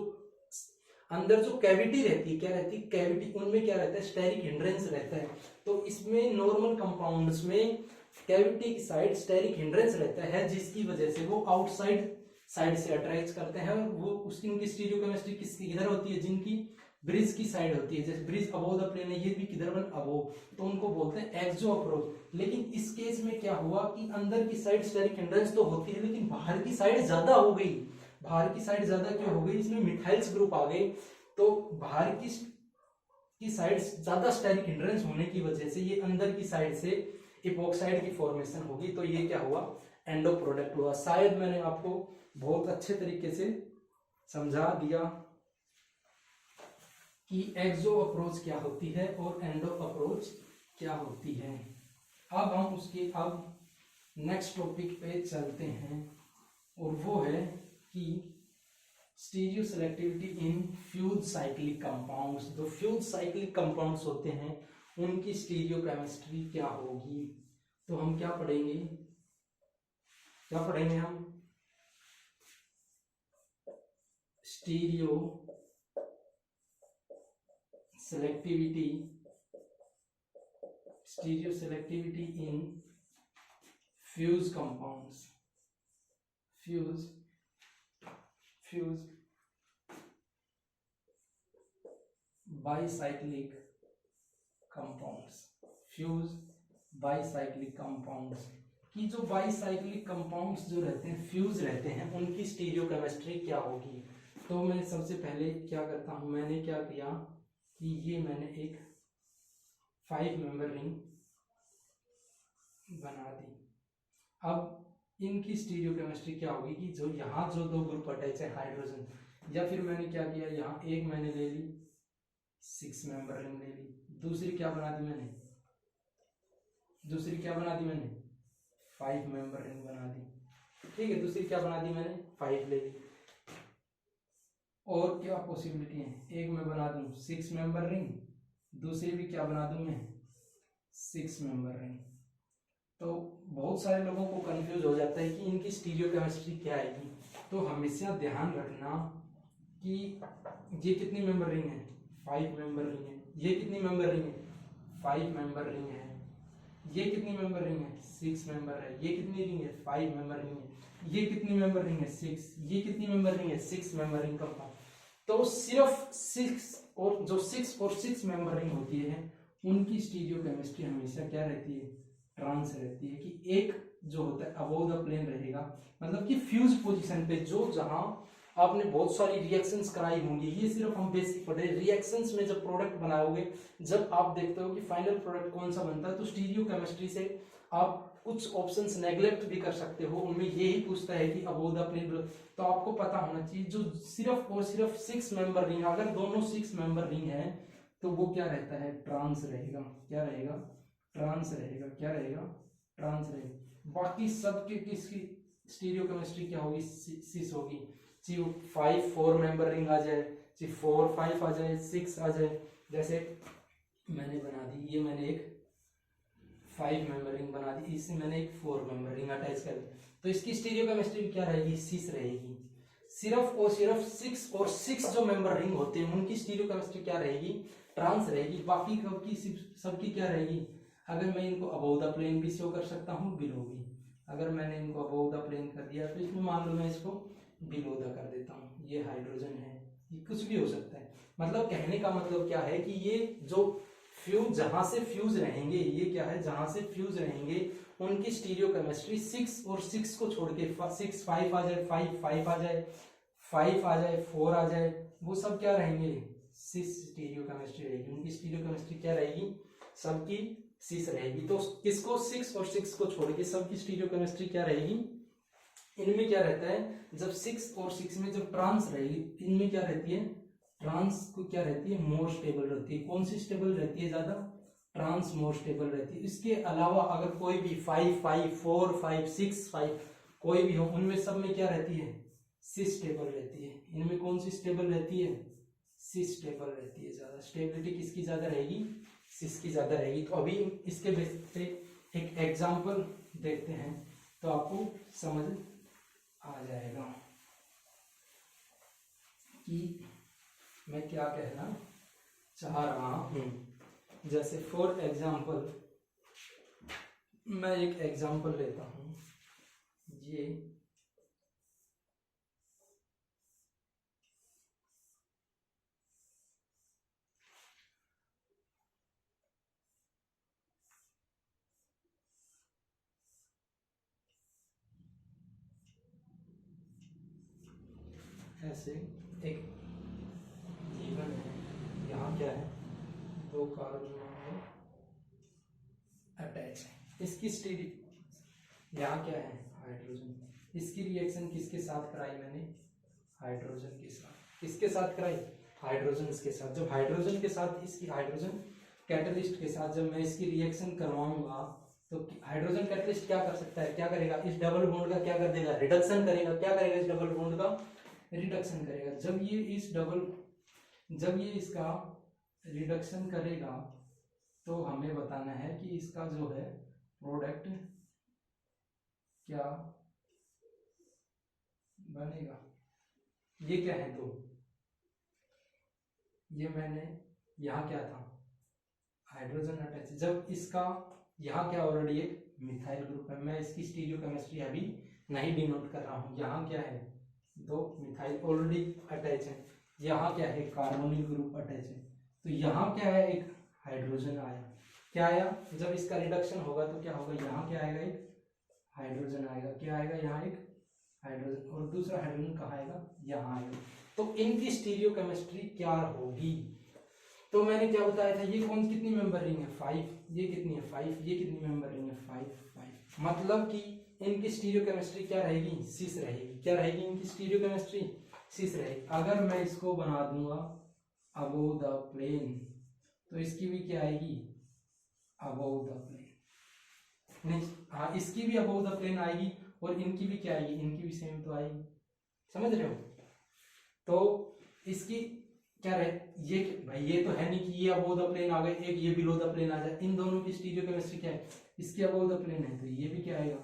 अंदर जो कैविटी रहती है, क्या रहती है कैविटी, उनमें क्या रहता है स्टेरिक हिंड्रेंस रहता है। तो इसमें नॉर्मल कंपाउंड्स में कैविटी की साइड स्टेरिक हिंड्रेंस रहता है, जिसकी वजह से वो आउटसाइड साइड से अट्रैक्ट करते हैं। वो उसकी उनकी स्टीरियोकेमिस्ट्री किसकी किधर होती है, जिनकी ब्रिज की साइड होती है, जैसे ब्रिज अबोव द प्लेन है, ये भी किधर बन अबोव, तो उनको बोलते हैं एक्सो अप्रोच। लेकिन इस केस में क्या हुआ कि अंदर की साइड स्टेरिक हिंड्रेंस तो होती है, लेकिन बाहर की साइड ज्यादा हो गई। बाहर की साइड ज्यादा क्यों हो गई, इसमें मिथाइल्स ग्रुप आ गए, तो बाहर की साइड ज्यादा स्टेरिक हिंड्रेंस होने की वजह से ये अंदर की साइड से इपॉक्साइड की फॉर्मेशन होगी। तो ये क्या हुआ, एंडो प्रोडक्ट हुआ। शायद मैंने आपको बहुत अच्छे तरीके से समझा दिया कि एक्सो अप्रोच क्या होती है और एंडो अप्रोच क्या होती है। अब हम उसके अब नेक्स्ट टॉपिक पे चलते हैं, और वो है कि stereo selectivity in fuse cyclic compounds. जो फ्यूज साइक्लिक कंपाउंड्स होते हैं उनकी स्टीरियो केमिस्ट्री क्या होगी। तो हम क्या पढ़ेंगे, हम stereoselectivity in fused compounds, fused bicyclic compounds की जो बाईसाइक्लिक कंपाउंड्स जो रहते हैं फ्यूज रहते हैं उनकी स्टीरियो केमिस्ट्री क्या होगी। तो मैं सबसे पहले क्या करता हूं, मैंने क्या किया कि ये मैंने एक 5 मेंबर रिंग बना दी। अब इनकी स्टीरियो केमिस्ट्री क्या होगी कि जो यहाँ जो दो ग्रुप अटैच है हाइड्रोजन, या फिर मैंने क्या किया यहाँ एक मैंने ले ली 6 मेंबर रिंग ले ली, दूसरी क्या बना दी मैंने 5 मेंबर रिंग बना दी। ठीक है, दूसरी क्या बना दी मैंने 5 ले ली। और क्या पॉसिबिलिटी है, एक मैं बना दूं 6 मेंबर रिंग, दूसरी भी क्या बना दूं मैं 6 मेंबर रिंग। तो बहुत सारे लोगों को कंफ्यूज हो जाता है कि इनकी स्टीरियो केमिस्ट्री क्या आएगी। तो हमेशा ध्यान रखना कि ये कितनी मेंबर रिंग है 5 मेंबर रिंग है, ये कितनी मेंबर रिंग है 5 मेंबर रिंग है, ये कितनी मेंबर रिंग है 6 मेंबर है, ये कितनी रिंग है 5 मेंबर रिंग है, ये कितनी मेंबर रिंग है 6, ये कितनी मेंबर रिंग है 6 मेंबर रिंग का। तो सिर्फ 6 और जो 6 और 6 मेंबर रिंग होती है उनकी स्टीरियो केमिस्ट्री हमेशा क्या रहती है, ट्रांस रहती है। कि एक जो होता है अबोव द प्लेन रहेगा, मतलब कि फ्यूज पोजीशन पे जो जहां आपने बहुत सारी रिएक्शंस कराई होंगी, ये सिर्फ हम बेसिक पढ़े। रिएक्शंस में जब प्रोडक्ट बनाओगे, जब आप देखते हो कि फाइनल प्रोडक्ट कौन सा बनता है, तो स्टीरियो केमिस्ट्री से आप कुछ ऑप्शंस नेग्लेक्ट भी कर सकते हो। उनमें यही पूछता है कि अबोव द प्लेन, तो आपको पता होना चाहिए जो सिर्फ और सिर्फ 6 मेंबर रिंग, अगर दोनों 6 मेंबर रिंग है तो वो क्या रहता है, ट्रांस रहेगा। क्या रहेगा, ट्रांस रहेगा। क्या रहेगा, ट्रांस रहेगा। बाकी सबके किसकी स्टीरियो केमिस्ट्री क्या होगी, सिस होगी। ची 5 4 मेंबर रिंग आ जाए, ची 4 5 आ जाए, 6 आ जाए। जैसे मैंने बना दी, ये मैंने एक 5 मेंबर रिंग बना दी, इससे मैंने एक 4 मेंबर रिंग अटैच कर दी, तो इसकी स्टीरियो केमिस्ट्री क्या रहेगी, सिस रहेगी। सिर्फ और सिर्फ 6 और 6 जो मेंबर रिंग होते हैं उनकी स्टीरियो केमिस्ट्री क्या रहेगी, ट्रांस रहेगी। बाकी सबकी सबकी क्या रहेगी, अगर मैं इनको अबोव द प्लेन भी शो कर सकता हूँ, बिलो भी। अगर मैंने इनको अबोव द प्लेन कर दिया तो इसमें मान लो मैं इसको बिलो द कर देता हूँ, ये हाइड्रोजन है, ये कुछ भी हो सकता है। मतलब कहने का मतलब क्या है कि ये जो फ्यूज जहां से फ्यूज रहेंगे, ये क्या है जहां से फ्यूज रहेंगे उनकी स्टीरियो केमिस्ट्री 6 और 6 को छोड़ के 6 5 आ जाए, 5 5 आ जाए, 5 आ जाए, 4 आ जाए, वो सब क्या रहेंगे, 6 स्टीरियो केमिस्ट्री रहेगी। उनकी स्टीरियो केमिस्ट्री क्या रहेगी, सबकी 6 रहेगी। तो किसको 6 और 6 को छोड़ के सबकी स्टीरियो केमिस्ट्री क्या रहेगी, इनमें क्या रहता है, जब 6 और 6 में जब ट्रांस रहेगी, इनमें क्या रहती है, ट्रांस को क्या रहती है, मोर स्टेबल रहती है। कौन सी स्टेबल रहती है ज्यादा, ट्रांस मोर स्टेबल रहती है। इसके अलावा अगर कोई भी 5 5 4 5 6 5 कोई भी हो, उनमें सब में क्या रहती है, सिस स्टेबल रहती है। इनमें कौन सी स्टेबल रहती है, सिस स्टेबल रहती है। ज्यादा स्टेबिलिटी किसकी ज्यादा रहेगी, सिस की ज्यादा रहेगी। तो अभी इसके बेसिस पे एक एग्जांपल देखते हैं तो आपको समझ आ जाएगा कि मैं क्या कहना चाह रहा हूँ। जैसे फॉर एग्जाम्पल मैं एक एग्जाम्पल लेता हूँ, ये ऐसे एक जीवन है, यहाँ क्या है, दो कार्बन अटैच है, इसकी स्टेडी, यहाँ क्या है, हाइड्रोजन, इसकी रिएक्शन किसके साथ कराई मैंने, हाइड्रोजन के साथ। किसके साथ कराई, हाइड्रोजन के साथ। जब हाइड्रोजन के साथ, इसकी हाइड्रोजन कैटलिस्ट के साथ जब मैं इसकी रिएक्शन करवाऊंगा तो हाइड्रोजन कैटलिस्ट क्या कर सकता है, क्या करेगा, इस डबल बॉन्ड का क्या कर देगा, रिडक्शन करेगा। क्या करेगा, इस डबल बॉन्ड का रिडक्शन करेगा। जब ये इसका रिडक्शन करेगा तो हमें बताना है कि इसका जो है प्रोडक्ट क्या बनेगा। ये क्या है, तो ये मैंने यहाँ क्या था, हाइड्रोजन अटैच। जब इसका यहाँ क्या ऑलरेडी एक मिथाइल ग्रुप है, मैं इसकी स्टीरियोकेमिस्ट्री अभी नहीं डिनोट कर रहा हूँ। यहाँ क्या है, दो मिथाइल ऑलरेडी अटैच है। यहाँ क्या है, कार्बोनिल ग्रुप अटैच है। तो यहाँ क्या है, एक हाइड्रोजन आया। क्या आया, जब इसका रिडक्शन होगा तो क्या होगा, यहाँ क्या आएगा, एक हाइड्रोजन आएगा। क्या आएगा, यहाँ एक हाइड्रोजन, और दूसरा हाइड्रोजन कहाँ आएगा, यहाँ आएगा। तो इनकी स्टीरियोकेमिस्ट्री क्या होगी, तो मैंने क्या बताया था, ये कौन कितनी मेंबर रिंग है, 5, ये कितनी है 5, ये कितनी मेंबर रिंग है 5, मतलब कि इनकी स्टीरियोकेमिस्ट्री क्या रहेगी, 6 रहेगी। क्या रहेगी इनकी स्टीरियोकेमिस्ट्री, 6 रहेगी। अगर मैं इसको बना दूंगा अबोव द प्लेन तो इसकी भी क्या आएगी, अबोव द प्लेन। नहीं, हाँ, इसकी भी अबोव द प्लेन आएगी और इनकी भी क्या आएगी, इनकी भी सेम तो आएगी। समझ रहे हो, तो इसकी क्या रहे, ये भाई ये तो है नहीं कि ये अबोव द प्लेन आ गए, एक ये बिलो द प्लेन आ जाए। इन दोनों की स्टीरियोकेमिस्ट्री क्या है, इसकी अबोव द प्लेन है तो ये भी क्या आएगा,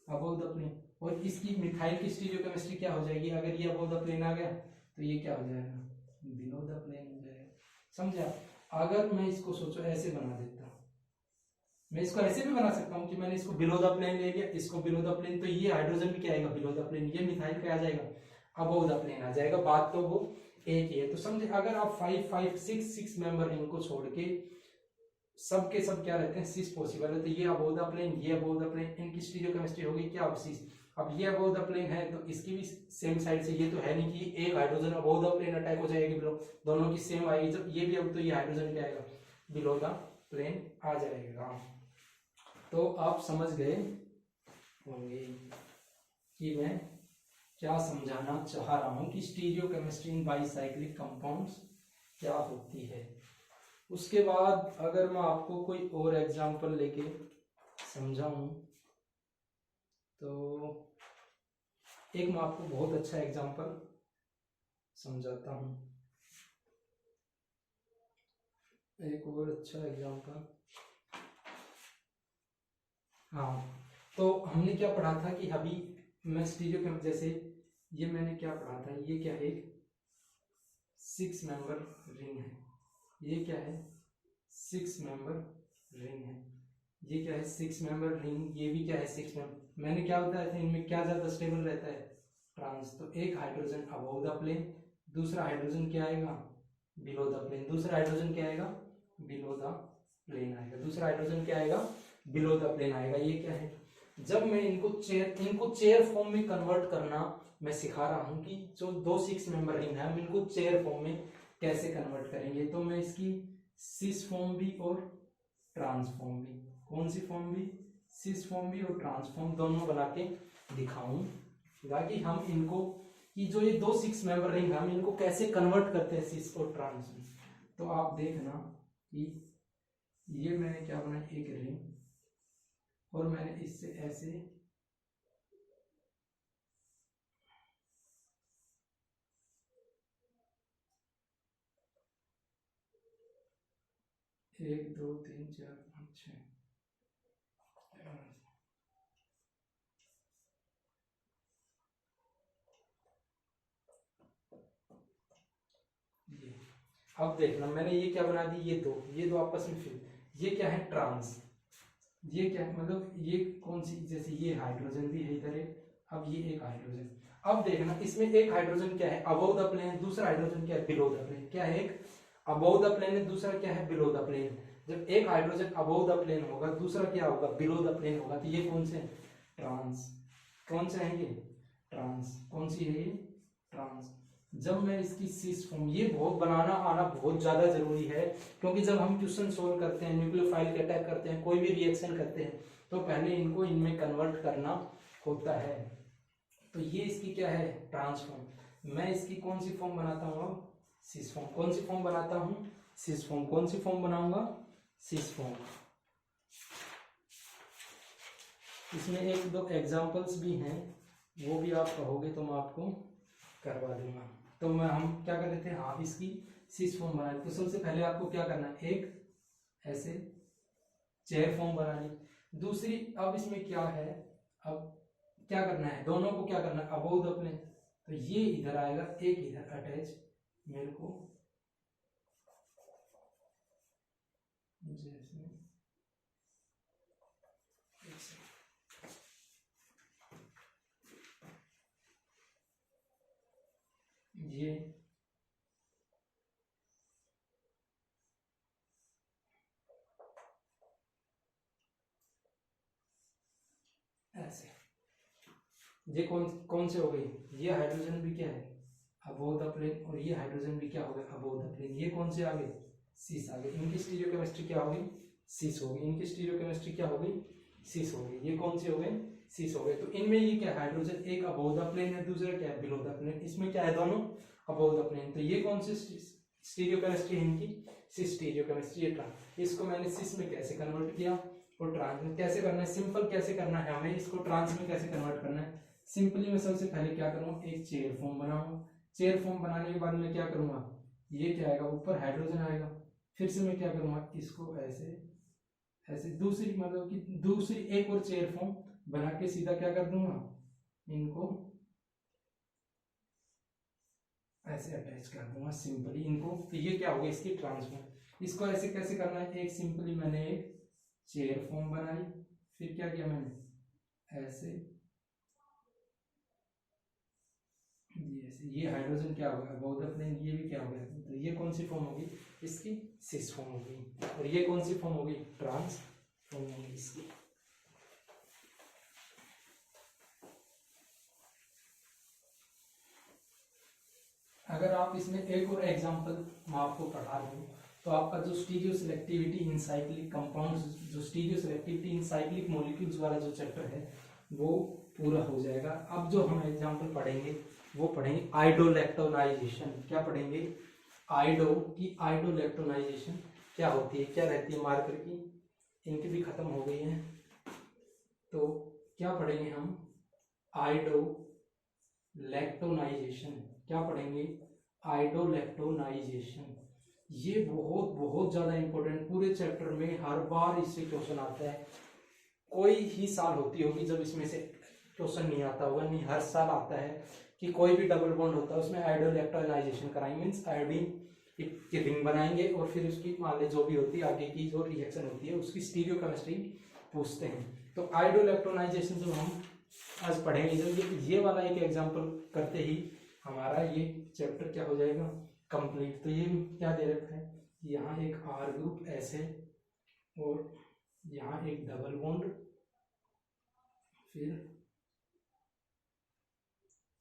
अबोव द प्लेन। और इसकी मिथाइल की स्टीरियोकेमिस्ट्री क्या हो जाएगी, अगर ये अबोव द प्लेन आ गया तो ये क्या हो जाएगा, बिलो द प्लेन हो जाएगा। समझा। अगर मैं इसको सोचो ऐसे बना देता हूँ, मैं इसको ऐसे भी बना सकता हूँ कि मैंने इसको बिलो द प्लेन ले लिया, इसको बिलो द प्लेन, तो ये हाइड्रोजन भी क्या आएगा, बिलो द प्लेन, ये मिथाइल क्या आ जाएगा, अबोव द प्लेन आ जाएगा। बात तो वो एक ही है। तो समझे, अगर आप 5 5 6 मेंबर रिंग को छोड़ के सब के सब क्या रहते हैं, 6 पॉसिबल है, तो ये अबोव द प्लेन, ये अबोव द प्लेन, इनकी स्टीरियोकेमिस्ट्री होगी क्या, अब 6। अब ये अबोव द प्लेन है तो इसकी भी सेम साइड से, ये तो है नहीं कि एक hydrogen above the plane attack हो जाएगी बिलो, दोनों की सेम आएगी। जब ये भी, अब तो ये हाइड्रोजन क्या आएगा, बिलो द प्लेन आ जाएगा। तो आप समझ गए होंगे कि मैं क्या समझाना चाह रहा हूं कि स्टीरियोकेमिस्ट्री इन बाईसाइक्लिक कंपाउंड्स क्या होती है। उसके बाद अगर मैं आपको कोई और एग्जांपल लेके समझाऊं तो एक मैं आपको बहुत अच्छा एग्जांपल समझाता हूं। एक और अच्छा एग्जांपल, हाँ, तो हमने क्या पढ़ा था कि अभी मैं स्टीरियोकेमिस्ट्री, जैसे ये मैंने क्या पढ़ा था, ये क्या है, 6 मेंबर रिंग है। ये क्या है, 6 मेंबर रिंग है। ये क्या है, 6 मेंबर रिंग, ये भी क्या है, 6 मेंबर। मैंने क्या बताया था, इनमें क्या ज्यादा स्टेबल रहता है, ट्रांस। तो एक हाइड्रोजन अबोव द प्लेन, दूसरा हाइड्रोजन क्या आएगा, बिलो द प्लेन, दूसरा हाइड्रोजन क्या आएगा, बिलो द प्लेन आएगा, दूसरा हाइड्रोजन क्या आएगा, बिलो द प्लेन आएगा। ये क्या है, जब मैं इनको चेयर फॉर्म में कन्वर्ट करना मैं सिखा रहा हूं कि जो दो 6 मेंबर रिंग है हम इनको चेयर फॉर्म में कैसे कन्वर्ट करेंगे। तो मैं इसकी सिस फॉर्म भी और ट्रांसफॉर्म भी, कौन सी फॉर्म भी, सिस फॉर्म भी और ट्रांसफॉर्म दोनों बना के दिखाऊंगा कि हम इनको, कि जो ये दो 6 मेंबर रिंग हम इनको कैसे कन्वर्ट करते हैं सिस और ट्रांस में। तो आप देखना कि ये मैंने क्या बनाया, एक रिंग, और मैंने इससे ऐसे एक दो तीन चार पाँच छः, ये अब देखना मैंने ये क्या बना दी, ये दो आपस में फिर, ये क्या है ट्रांस, ये क्या है मतलब ये कौन सी, जैसे ये हाइड्रोजन भी है इधर एक, अब ये एक हाइड्रोजन, अब देखना इसमें एक हाइड्रोजन क्या है अबव द प्लेन, दूसरा हाइड्रोजन क्या है बिलो द प्लेन, क्या है एक अबव द प्लेन है, दूसरा क्या है बिलो द प्लेन। जब एक हाइड्रोजन अबव द प्लेन होगा, दूसरा क्या होगा बिलो द प्लेन होगा, तो ये कौन से ट्रांस, कौन से हैं ये ट्रांस, कौन सी है ये ट्रांस। जब मैं इसकी सिस फॉर्म, ये बहुत बनाना आना बहुत ज्यादा जरूरी है, क्योंकि जब हम क्वेश्चन सोल्व करते हैं, न्यूक्लियोफाइल के अटैक करते हैं, कोई भी रिएक्शन करते हैं, तो पहले इनको इनमें कन्वर्ट करना होता है। तो ये इसकी क्या है ट्रांसफॉर्म, मैं इसकी कौन सी फॉर्म बनाता हूँ अब सिस फॉर्म, कौन सी फॉर्म बनाता हूँ सिस फॉर्म, कौन सी फॉर्म बनाऊंगा सिस फॉर्म। इसमें एक दो एग्जांपल्स भी हैं, वो भी आप कहोगे तो मैं आपको करवा दूंगा। तो मैं हम क्या कर रहे थे, हाँ इसकी सिस फॉर्म बनानी, तो सबसे पहले आपको क्या करना है, एक ऐसे चेयर फॉर्म बनानी, दूसरी अब इसमें क्या है, अब क्या करना है, दोनों को क्या करना है अबव द प्लेन, तो ये इधर आएगा, एक इधर अटैच, मेरे को जैसे ये ऐसे, ये कौन कौन से हो गई, ये हाइड्रोजन भी क्या है अबोव द प्लेन, और ये हाइड्रोजन भी क्या हो गया अबोव द प्लेन, ये कौन से आ गए सीस आ गए, इनकी स्टीरियोकेमिस्ट्री क्या होगी सीस होगी, इनकी स्टीरियोकेमिस्ट्री क्या होगी सीस होगी, ये कौन से हो गए सीस हो गए। तो इनमें ये क्या हाइड्रोजन एक अबोव द प्लेन है, दूसरा क्या है बिलो द प्लेन, इसमें क्या है दोनों अबोव द प्लेन, तो ये कौन सी स्टीरियोकेमिस्ट्री है इनकी सिस स्टीरियोकेमिस्ट्री, ये ट्रांस, इसको मैंने सिस में कैसे कन्वर्ट किया और ट्रांस में कैसे करना है, सिंपल कैसे करना है हमें, इसको ट्रांस में कैसे कन्वर्ट करना है। सिंपली मैं सबसे पहले क्या करूंगा, एक चेयर फॉर्म बनाऊंगा, चेयर फॉर्म बनाने के बाद मैं क्या करूंगा, ये क्या आएगा ऊपर हाइड्रोजन आएगा, फिर से मैं क्या करूंगा इसको ऐसे ऐसे दूसरी मतलब कि दूसरी एक और चेयर फॉर्म बना के सीधा क्या कर दूंगा, इनको ऐसे अटैच कर दूंगा सिंपली इनको, तो ये क्या होगा इसकी ट्रांसफॉर्म। इसको ऐसे कैसे करना है, एक सिंपली मैंने एक चेयर फॉर्म बनाई, फिर क्या किया मैंने ऐसे, ये हाइड्रोजन क्या होगा अबव द प्लेन, ये भी क्या होगा, तो ये कौन सी फॉर्म होगी इसकी सिस फॉर्म होगी, और ये कौन सी फॉर्म होगी ट्रांस फॉर्म होगी इसकी। अगर आप इसमें एक और एग्जांपल मैं आपको पढ़ा दूं, तो आपका जो stereoselectivity in cyclic compounds, जो stereoselectivity in cyclic molecules वाला जो चैप्टर है वो पूरा हो जाएगा। अब जो हम एग्जांपल पढ़ेंगे वो पढ़ेंगे आइडोलेक्टोनाइजेशन, क्या पढ़ेंगे आइडोलेक्टोनाइजेशन क्या होती है, क्या रहती है मार्कर की, इनकी भी खत्म हो गई है, तो क्या पढ़ेंगे हम आइडोलेक्टोनाइजेशन, क्या पढ़ेंगे आइडोलेक्टोनाइजेशन। ये बहुत बहुत ज्यादा इंपॉर्टेंट, पूरे चैप्टर में हर बार इससे क्वेश्चन आता है, कोई ही साल होती होगी जब इसमें से क्वेश्चन नहीं आता होगा, नहीं हर साल आता है कि कोई भी डबल बॉन्ड होता है उसमें आइडोलेक्टोनाइजेशन कराएंगे, मीन्स आयोडीन की रिंग बनाएंगे और फिर उसकी मान ली जो भी होती है आगे की जो रिएक्शन होती है उसकी स्टीरियोकेमिस्ट्री पूछते हैं। तो आइडोलेक्टोनाइजेशन जब हम आज पढ़ेंगे, जब ये वाला एक एग्जाम्पल करते ही हमारा ये चैप्टर क्या हो जाएगा कंप्लीट। तो ये क्या दे रखा है, यहाँ एक आर ग्रुप ऐसे और यहाँ एक डबल बॉन्ड, फिर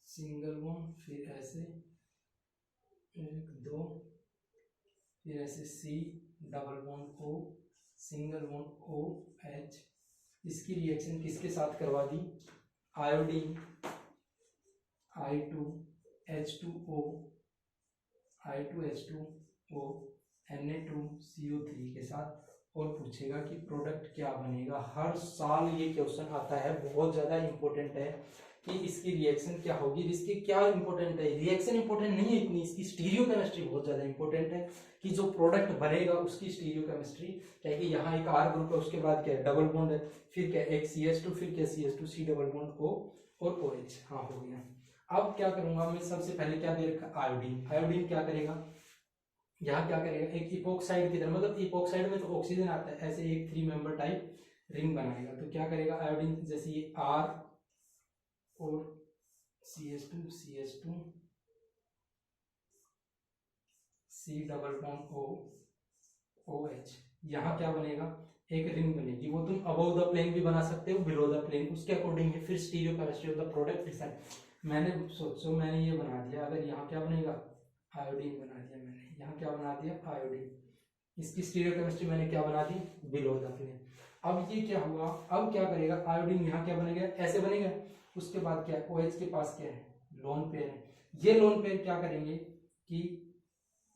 सिंगल बॉन्ड, फिर ऐसे एक दो, फिर ऐसे C double bond O, single bond O H, इसकी रिएक्शन किसके साथ करवा दी आयोडीन I2H2O I2H2O Na2CO3 के साथ, और पूछेगा कि प्रोडक्ट क्या बनेगा। हर साल ये क्वेश्चन आता है, बहुत ज़्यादा इंपॉर्टेंट है कि इसकी रिएक्शन क्या होगी। इसकी क्या इंपॉर्टेंट है, रिएक्शन इंपॉर्टेंट नहीं है इतनी, इसकी स्टीरियोकेमिस्ट्री बहुत ज़्यादा इंपॉर्टेंट है कि जो प्रोडक्ट बनेगा उसकी स्टीरियोकेमिस्ट्री क्या है कि यहाँ एक R ग्रुप है, उसके बाद क्या है डबल बॉन्ड है, फिर क्या एक CH2, फिर क्या CH2 C double bond O और OH। हाँ हो गया। अब क्या करूंगा मैं, सबसे पहले क्या दे रखा आयोडीन, आयोडीन क्या करेगा यहाँ क्या करेगा, एक इपोक्साइड की तरह, मतलब इपोक्साइड में तो ऑक्सीजन आता है, ऐसे एक 3 मेंबर टाइप रिंग बनाएगा। तो क्या करेगा, आयोडीन जैसे ये R और CH2 C double bond O OH, यहाँ क्या बनेगा, एक रिंग बनेगी। वो तुम अबव द प्लेन भी बना सकते हो, बिलो द प्लेन, उसके अकॉर्डिंग है। फिर stereo chemistry of the product decide. मैंने सोचो मैंने ये बना दिया, अगर यहाँ क्या बनेगा, आयोडीन बना दिया मैंने, यहाँ क्या बना दिया, आयोडीन। इसकी स्टीरियो केमिस्ट्री मैंने क्या बना दी, बिलो द प्लेन। अब ये क्या हुआ, अब क्या करेगा, आयोडीन यहाँ क्या बनेगा, ऐसे बनेगा। उसके बाद क्या है, OH के पास क्या है, लोन पेयर है। ये लोन पेयर क्या करेंगे कि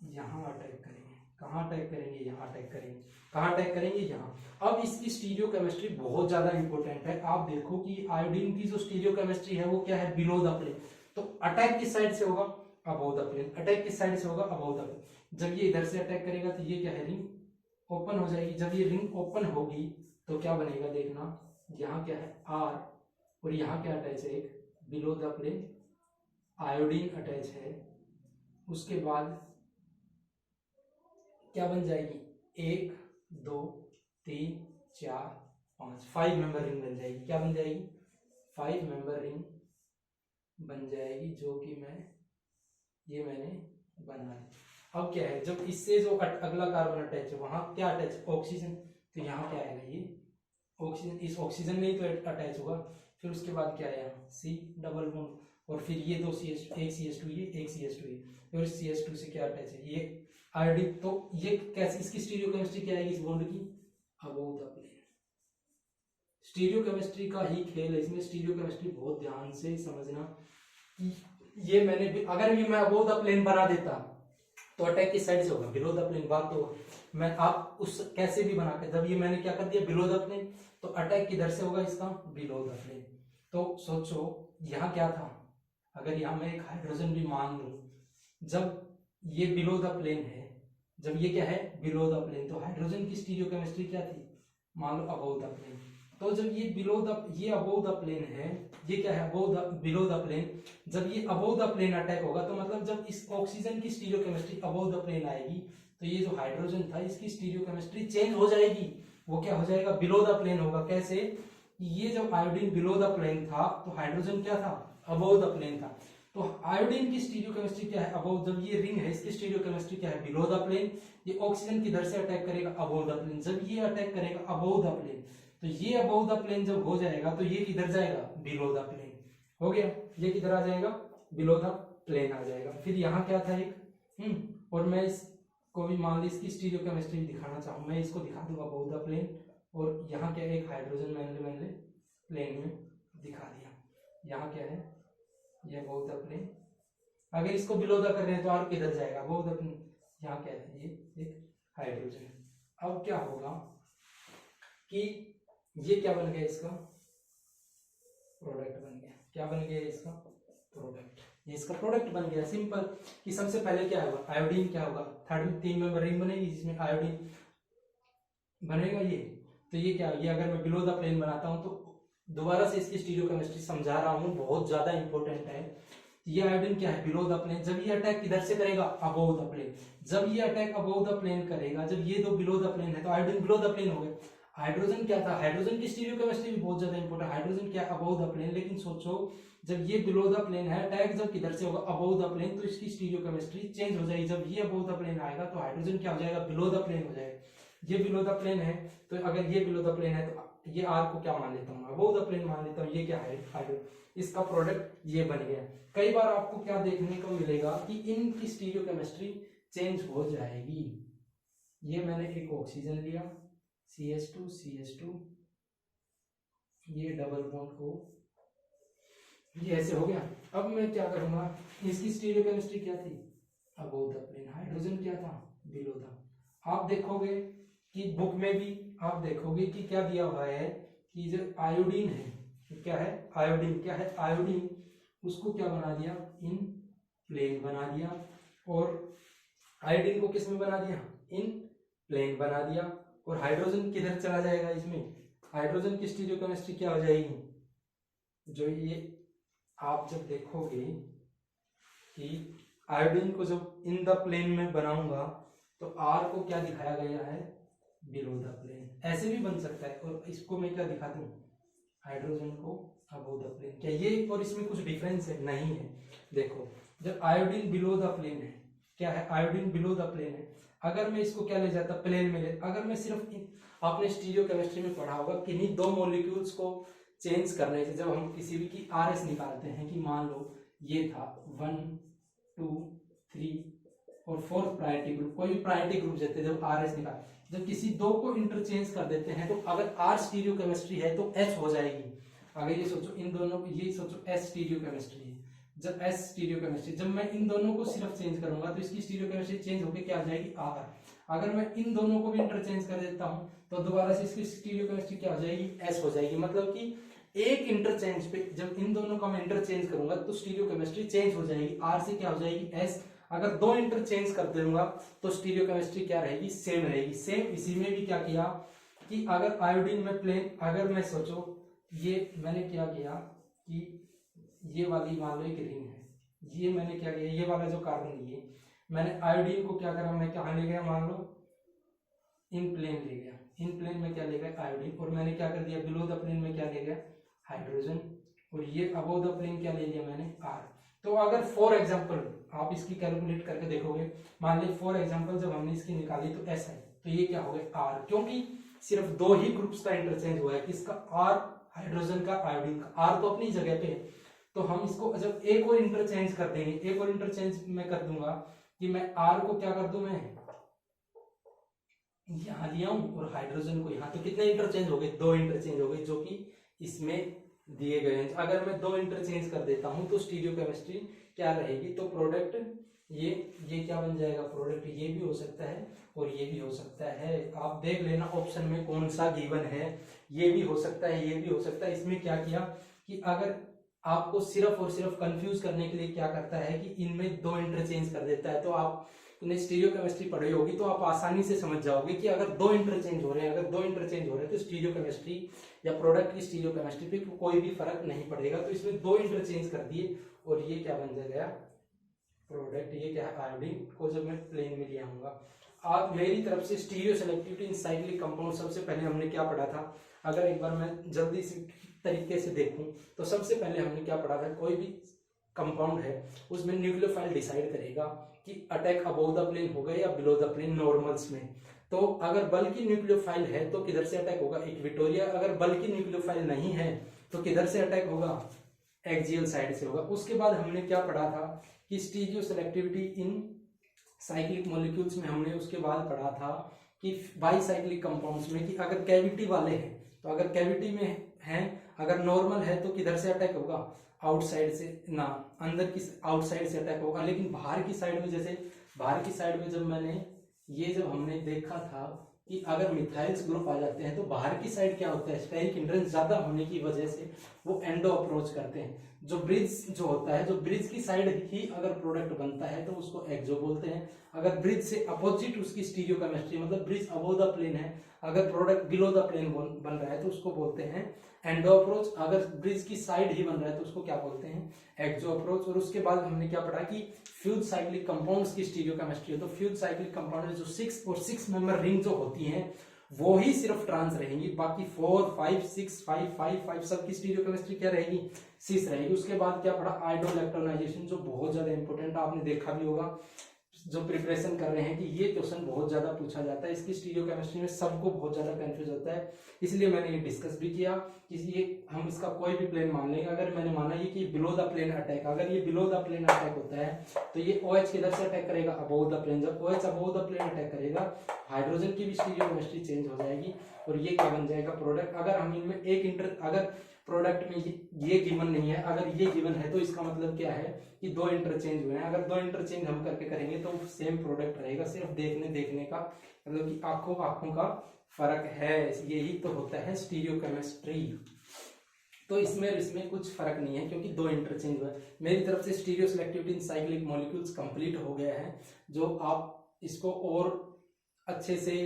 यहाँ अटैक करेंगे। कहाँ अटैक करेंगे, यहाँ अटैक करेंगे। कहाँ अटैक करेंगे, यहाँ। अब इसकी स्टीरियो केमिस्ट्री बहुत ज्यादा इंपॉर्टेंट है। आप देखो कि आयोडीन की जो स्टीरियो केमिस्ट्री है वो क्या है, बिलो द प्लेन। तो अटैक किस साइड से होगा, अबव द प्लेन। अटैक किस साइड से होगा, अबव द प्लेन। जब ये इधर से अटैक करेगा तो ये क्या है, रिंग ओपन हो जाएगी। जब ये रिंग ओपन होगी तो क्या बनेगा, देखना, यहाँ क्या है, R, और यहाँ क्या अटैच है, एक below the plane iodine attach है। उसके बाद क्या बन जाएगी, 1 2 3 4 5, 5 मेंबर रिंग बन जाएगी। क्या बन जाएगी, 5 मेंबर रिंग बन जाएगी, जो कि मैंने बना ली। अब क्या है, जब इससे जो अगला कार्बन अटैच है वहां क्या अटैच है, ऑक्सीजन। तो यहाँ क्या आएगा, ये ऑक्सीजन, इस ऑक्सीजन में ही तो अटैच होगा। फिर उसके बाद क्या आया, C डबल बॉन्ड, और फिर ये दो CH, एक CH2 ये, एक CH2 ये, और इस CH2 से क्या अटैच है, ये आयोडीन। तो ये कैसे, इसकी स्टीरियो केमिस्ट्री क्या आएगी इस बॉन्ड की, above the plane. Stereochemistry का ही खेल है इसमें। स्टीरियो केमिस्ट्री बहुत ध्यान से समझना। ये मैंने भी, अगर भी मैं अबव द प्लेन बना देता तो अटैक किस साइड से होगा, बिलो द प्लेन। बात तो मैं आप उस कैसे भी बना के, जब ये मैंने क्या कर दिया, बिलो द प्लेन, तो अटैक किधर से होगा इसका, बिलो द प्लेन। तो सोचो यहाँ क्या था, अगर यहाँ मैं एक हाइड्रोजन भी मान लूं, जब ये बिलो द प्लेन है, जब ये क्या है, बिलो द प्लेन, तो हाइड्रोजन की स्टीरियो केमिस्ट्री क्या थी, मान लो अबव द प्लेन। तो जब ये बिलो द, ये अबव द प्लेन है, ये क्या है, above the, below the plane. जब ये अबव द प्लेन अटैक होगा तो मतलब जब इस ऑक्सीजन की stereochemistry above the plane आएगी तो ये जो हाइड्रोजन था इसकी स्टीरियो केमिस्ट्री चेंज हो जाएगी। वो क्या हो जाएगा, बिलो द प्लेन होगा। कैसे, ये जब आयोडीन बिलो द प्लेन था तो हाइड्रोजन क्या था, अबव द प्लेन था। तो आयोडीन की स्टीरियो केमिस्ट्री क्या है, अबव। जब ये रिंग है इसकी स्टीरियो केमिस्ट्री क्या है, बिलो द प्लेन। ये ऑक्सीजन किधर से अटैक करेगा, अबव द प्लेन। जब ये अटैक करेगा अबव द प्लेन, तो ये अबव द प्लेन जब हो जाएगा तो ये किधर जाएगा, बिलो द प्लेन। हो गया, ये किधर आ जाएगा, बिलो द प्लेन आ जाएगा। फिर यहाँ क्या था एक, और मैं इसको भी मान ली इसकी स्टीरियो केमिस्ट्री दिखाना चाहूँ, मैं इसको दिखा दूंगा अबव द प्लेन, और यहाँ क्या है, एक हाइड्रोजन मैंने प्लेन में दिखा दिया। यहाँ क्या है, ये अबव द प्लेन। अगर इसको बिलो द कर रहे हैं तो और किधर जाएगा, अबव द प्लेन। यहाँ क्या है, ये एक हाइड्रोजन। अब क्या होगा कि ये क्या बन गया, इसका प्रोडक्ट बन गया। क्या बन गया इसका प्रोडक्ट, ये इसका प्रोडक्ट बन गया। सिंपल कि सबसे पहले क्या होगा, आयोडीन क्या होगा, थर्ड 3 मेंबर रिंग बनेगी जिसमें आयोडीन बनेगा ये। तो ये क्या, ये अगर मैं बिलो द प्लेन बनाता हूं तो दोबारा से इसकी स्टीरियो केमिस्ट्री समझा रहा हूं, बहुत ज्यादा इंपॉर्टेंट है। ये आयोडीन क्या है, बिलो द प्लेन। जब ये अटैक किधर से करेगा, अबव द प्लेन। जब ये अटैक अबव द प्लेन करेगा, जब ये दो बिलो द प्लेन है तो आयोडीन बिलो द प्लेन हो गए। हाइड्रोजन क्या था, हाइड्रोजन की स्टीरियो केमिस्ट्री भी बहुत ज्यादा इंपॉर्टेंट। हाइड्रोजन क्या, अबव द प्लेन। लेकिन सोचो जब ये बिलो द प्लेन है, अटैक जब किधर से होगा, अबव द प्लेन, तो इसकी स्टीरियो केमिस्ट्री चेंज हो जाएगी। जब ये अबव द प्लेन आएगा तो हाइड्रोजन क्या हो जाएगा, बिलो द प्लेन हो जाएगा। ये बिलो द प्लेन है, तो अगर ये बिलो द प्लेन है तो ये आर को क्या मान लेता हूँ, अबव द प्लेन मान लेता हूँ। ये क्या है, हाइड्रोजन, इसका प्रोडक्ट ये बन गया। कई बार आपको क्या देखने को मिलेगा कि इनकी स्टीरियो केमिस्ट्री चेंज हो जाएगी। ये मैंने एक ऑक्सीजन लिया, CH2 ये डबल बॉन्ड को, ये ऐसे हो गया। अब मैं क्या करूंगा, इसकी स्टीरियो केमिस्ट्री क्या थी, अबव द प्लेन। हाइड्रोजन क्या था, बिलो द। आप देखोगे कि बुक में भी आप देखोगे कि क्या दिया हुआ है कि जो आयोडीन है, क्या है आयोडीन, क्या है आयोडीन, उसको क्या बना दिया, इन प्लेन बना दिया। और आयोडीन को किस में बना दिया, इन प्लेन बना दिया। और हाइड्रोजन किधर चला जाएगा इसमें, हाइड्रोजन की स्टीरियो केमिस्ट्री क्या हो जाएगी, जो ये आप जब देखोगे कि आयोडीन को जब इन द प्लेन में बनाऊंगा तो आर को क्या दिखाया गया है, बिलो द प्लेन, ऐसे भी बन सकता है। और इसको मैं क्या दिखा दूं, हाइड्रोजन को अबव द प्लेन। क्या ये और इसमें कुछ डिफरेंस है? नहीं है। देखो जब आयोडीन बिलो द प्लेन है, क्या है, आयोडीन बिलो द प्लेन है, अगर मैं इसको क्या ले जाता, प्लेन में ले, अगर मैं सिर्फ आपने स्टीरियो केमिस्ट्री में पढ़ा होगा किन्हीं दो मॉलिक्यूल्स को चेंज करने से, जब हम किसी भी की आर एस निकालते हैं, कि मान लो ये था 1 2 3 और 4th प्रायोरिटी ग्रुप, कोई भी प्रायोरिटी ग्रुप देते हैं, जब आर एस निकाल, जब किसी दो को इंटरचेंज कर देते हैं, तो अगर आर स्टीरियो केमिस्ट्री है तो एच हो जाएगी। अगर ये सोचो इन दोनों, ये सोचो एस स्टीरियो केमिस्ट्री है, जब एस स्टीरियो केमिस्ट्री, जब मैं इन दोनों को सिर्फ चेंज करूंगा तो इसकी स्टीरियो केमिस्ट्री चेंज होकर क्या आ जाएगी, आर। अगर मैं इन दोनों को भी इंटरचेंज कर देता हूं तो दोबारा से इसकी स्टीरियो केमिस्ट्री क्या हो जाएगी, एस हो जाएगी। मतलब कि एक इंटरचेंज पे जब इन दोनों का मैं इंटरचेंज करूंगा तो स्टीरियो केमिस्ट्री चेंज हो जाएगी, आर से क्या हो जाएगी, एस। अगर दो इंटरचेंज कर दूंगा तो स्टीरियो केमिस्ट्री क्या रहेगी, सेम रहेगी। सेम इसी में भी क्या किया कि अगर आयोडीन में प्लेन, अगर मैं सोचो ये मैंने क्या किया कि ये वाली मान लो एक रिंग है, ये मैंने क्या किया, ये वाला जो कार्बन, ये मैंने आयोडीन को क्या करा, मैं कहाँ ले गया, मान लो इन प्लेन ले गया, इन प्लेन में क्या ले गया, आयोडीन, और मैंने क्या कर दिया, बिलो द प्लेन में क्या ले गया, हाइड्रोजन, और ये अबव द प्लेन क्या ले लिया मैंने, आर। तो अगर फॉर एग्जांपल आप इसकी कैलकुलेट करके देखोगे, मान ली फॉर एग्जांपल जब हमने इसकी निकाली तो एस है, तो ये क्या हो गया, आर, क्योंकि सिर्फ दो ही ग्रुप्स का इंटरचेंज हुआ है, किसका, आर हाइड्रोजन का, आयोडीन का। आर तो अपनी जगह पे है, तो हम इसको जब एक और इंटरचेंज कर देंगे, एक और इंटरचेंज मैं कर दूंगा कि मैं आर को क्या कर दूं, मैं यहां लिया हूं और हाइड्रोजन को यहां, तो कितने इंटरचेंज हो गए, दो इंटरचेंज हो गए, जो कि इसमें दिए गए हैं। अगर मैं दो इंटरचेंज कर देता हूं तो स्टीरियो केमिस्ट्री क्या रहेगी, तो प्रोडक्ट ये क्या बन जाएगा, प्रोडक्ट ये भी हो सकता है और ये भी हो सकता है। आप देख लेना ऑप्शन में कौन सा गिवन है, ये भी हो सकता है, ये भी हो सकता है। इसमें क्या किया कि अगर आपको सिर्फ और सिर्फ कंफ्यूज करने के लिए क्या करता है कि इनमें दो इंटरचेंज कर देता है, तो आपने स्टीरियो केमिस्ट्री पढ़ी होगी तो आप आसानी से समझ जाओगे कि अगर दो इंटरचेंज हो रहे हैं, अगर दो इंटरचेंज हो रहे हैं तो स्टीरियो केमिस्ट्री या प्रोडक्ट की स्टीरियो केमिस्ट्री पे कोई भी फर्क नहीं पड़ेगा। तो इसमें दो इंटरचेंज कर दिए और ये क्या बन जाएगा, प्रोडक्ट, ये क्या है, आयोडीन को जब मैं प्लेन में ले आऊंगा। आप मेरी तरफ से स्टीरियो सेलेक्टिविटी इन साइक्लिक कंपाउंड, सबसे पहले हमने क्या पढ़ा था, अगर एक बार मैं जल्दी से तरीके से देखूं तो सबसे पहले हमने क्या पढ़ा था, कोई भी कंपाउंड है उसमें न्यूक्लियोफाइल डिसाइड करेगा कि अटैक अबव द प्लेन होगा या बिलो द प्लेन नॉर्मल्स में। तो अगर बल्कि न्यूक्लियोफाइल है तो किधर से अटैक होगा, इक्वेटोरिया। अगर बल्कि न्यूक्लियोफाइल नहीं है तो किधर से अटैक होगा, एक्सियल साइड से होगा। उसके बाद हमने क्या पढ़ा था कि स्टीरियो सेलेक्टिविटी इन साइक्लिक मॉलिक्यूल्स में हमने उसके बाद पढ़ा था कि बाईसाइक्लिक कंपाउंड्स में कि अगर कैविटी वाले हैं, तो अगर कैविटी में हैं, अगर नॉर्मल है तो किधर से अटैक होगा, आउटसाइड से ना, अंदर की आउटसाइड से अटैक होगा। लेकिन बाहर की साइड में, जैसे बाहर की साइड में जब हमने देखा था कि अगर मिथाइल्स ग्रुप आ जाते हैं तो बाहर की साइड क्या होता है, स्टेरिक हिंड्रेंस ज्यादा होने की वजह से वो एंडो अप्रोच करते हैं। जो ब्रिज जो होता है, जो ब्रिज की साइड ही अगर प्रोडक्ट बनता है तो उसको एक्सो बोलते हैं। अगर ब्रिज से अपोजिट उसकी स्टीरियो केमिस्ट्री, मतलब ब्रिज अबव द प्लेन है, अगर प्रोडक्ट बिलो द प्लेन बन रहा है तो उसको बोलते हैं एंडो अप्रोच। अगर ब्रिज की साइड ही बन रहा है तो उसको क्या बोलते हैं, एक्सो अप्रोच। और उसके बाद हमने क्या पढ़ा कि फ्यूज साइक्लिक कंपाउंड्स की स्टीरियो केमिस्ट्री है, तो फ्यूज साइक्लिक कंपाउंड में जो 6 और 6 मेंबर रिंग जो होती हैं वो ही सिर्फ ट्रांस रहेंगी, बाकी 4 5 6 5 5 5 सब की स्टीरियो केमिस्ट्री क्या रहेगी, सिस रहेगी। उसके बाद क्या पढ़ा, आयोडोइलेक्ट्रोनाइजेशन, जो बहुत ज्यादा इंपॉर्टेंट, आपने देखा भी होगा जो प्रिपरेशन कर रहे हैं कि ये क्वेश्चन बहुत ज्यादा पूछा जाता है। इसकी स्टीरियो केमिस्ट्री में सबको बहुत ज्यादा कंफ्यूज होता है, इसलिए मैंने ये डिस्कस भी किया कि ये हम इसका कोई भी प्लेन मान लेंगे। अगर मैंने माना ये कि बिलो द प्लेन अटैक, अगर ये बिलो द प्लेन अटैक होता है तो ये OH किधर से अटैक करेगा, अबव द प्लेन। जब OH above the plane attack करेगा, हाइड्रोजन की भी स्टीरियो केमिस्ट्री चेंज हो जाएगी और ये क्या बन जाएगा, प्रोडक्ट। अगर हम इनमें अगर प्रोडक्ट में ये गिवन नहीं है, अगर ये गिवन है तो इसका मतलब क्या है कि दो इंटरचेंज हुए हैं। अगर दो इंटरचेंज हम करके करेंगे तो सेम प्रोडक्ट रहेगा, सिर्फ देखने का मतलब कि आंखों का फर्क है। यही तो होता है स्टीरियो केमिस्ट्री। तो इसमें कुछ फर्क नहीं है क्योंकि दो इंटरचेंज हुआ है। मेरी तरफ से स्टीरियो सेलेक्टिविटी इन साइक्लिक मॉलिक्यूल्स कंप्लीट हो गया है, जो आप इसको और अच्छे से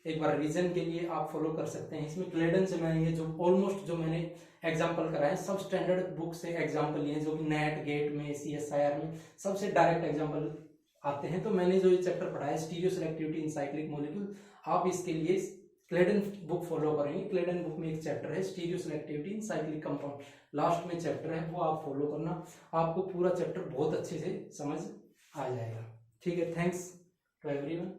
एक बार रिवीजन के लिए आप फॉलो कर सकते हैं। इसमें क्लेडन से मैंने ये जो ऑलमोस्ट जो मैंने एग्जाम्पल कराए सब स्टैंडर्ड बुक से एग्जाम्पल लिए, जो कि नेट गेट में CSIR में सबसे डायरेक्ट एग्जाम्पल आते हैं। तो मैंने जो ये चैप्टर पढ़ा है स्टीरियो सेलेक्टिविटी इन साइक्लिक मॉलिक्यूल, आप इसके लिए क्लेडन बुक फॉलो करेंगे। क्लेडन बुक में एक चैप्टर है स्टीरियो सेलेक्टिविटी इन साइक्लिक कंपाउंड, लास्ट में चैप्टर है वो आप फॉलो करना, आपको पूरा चैप्टर बहुत अच्छे से समझ आ जाएगा। ठीक है, थैंक्स टू एवरीवन।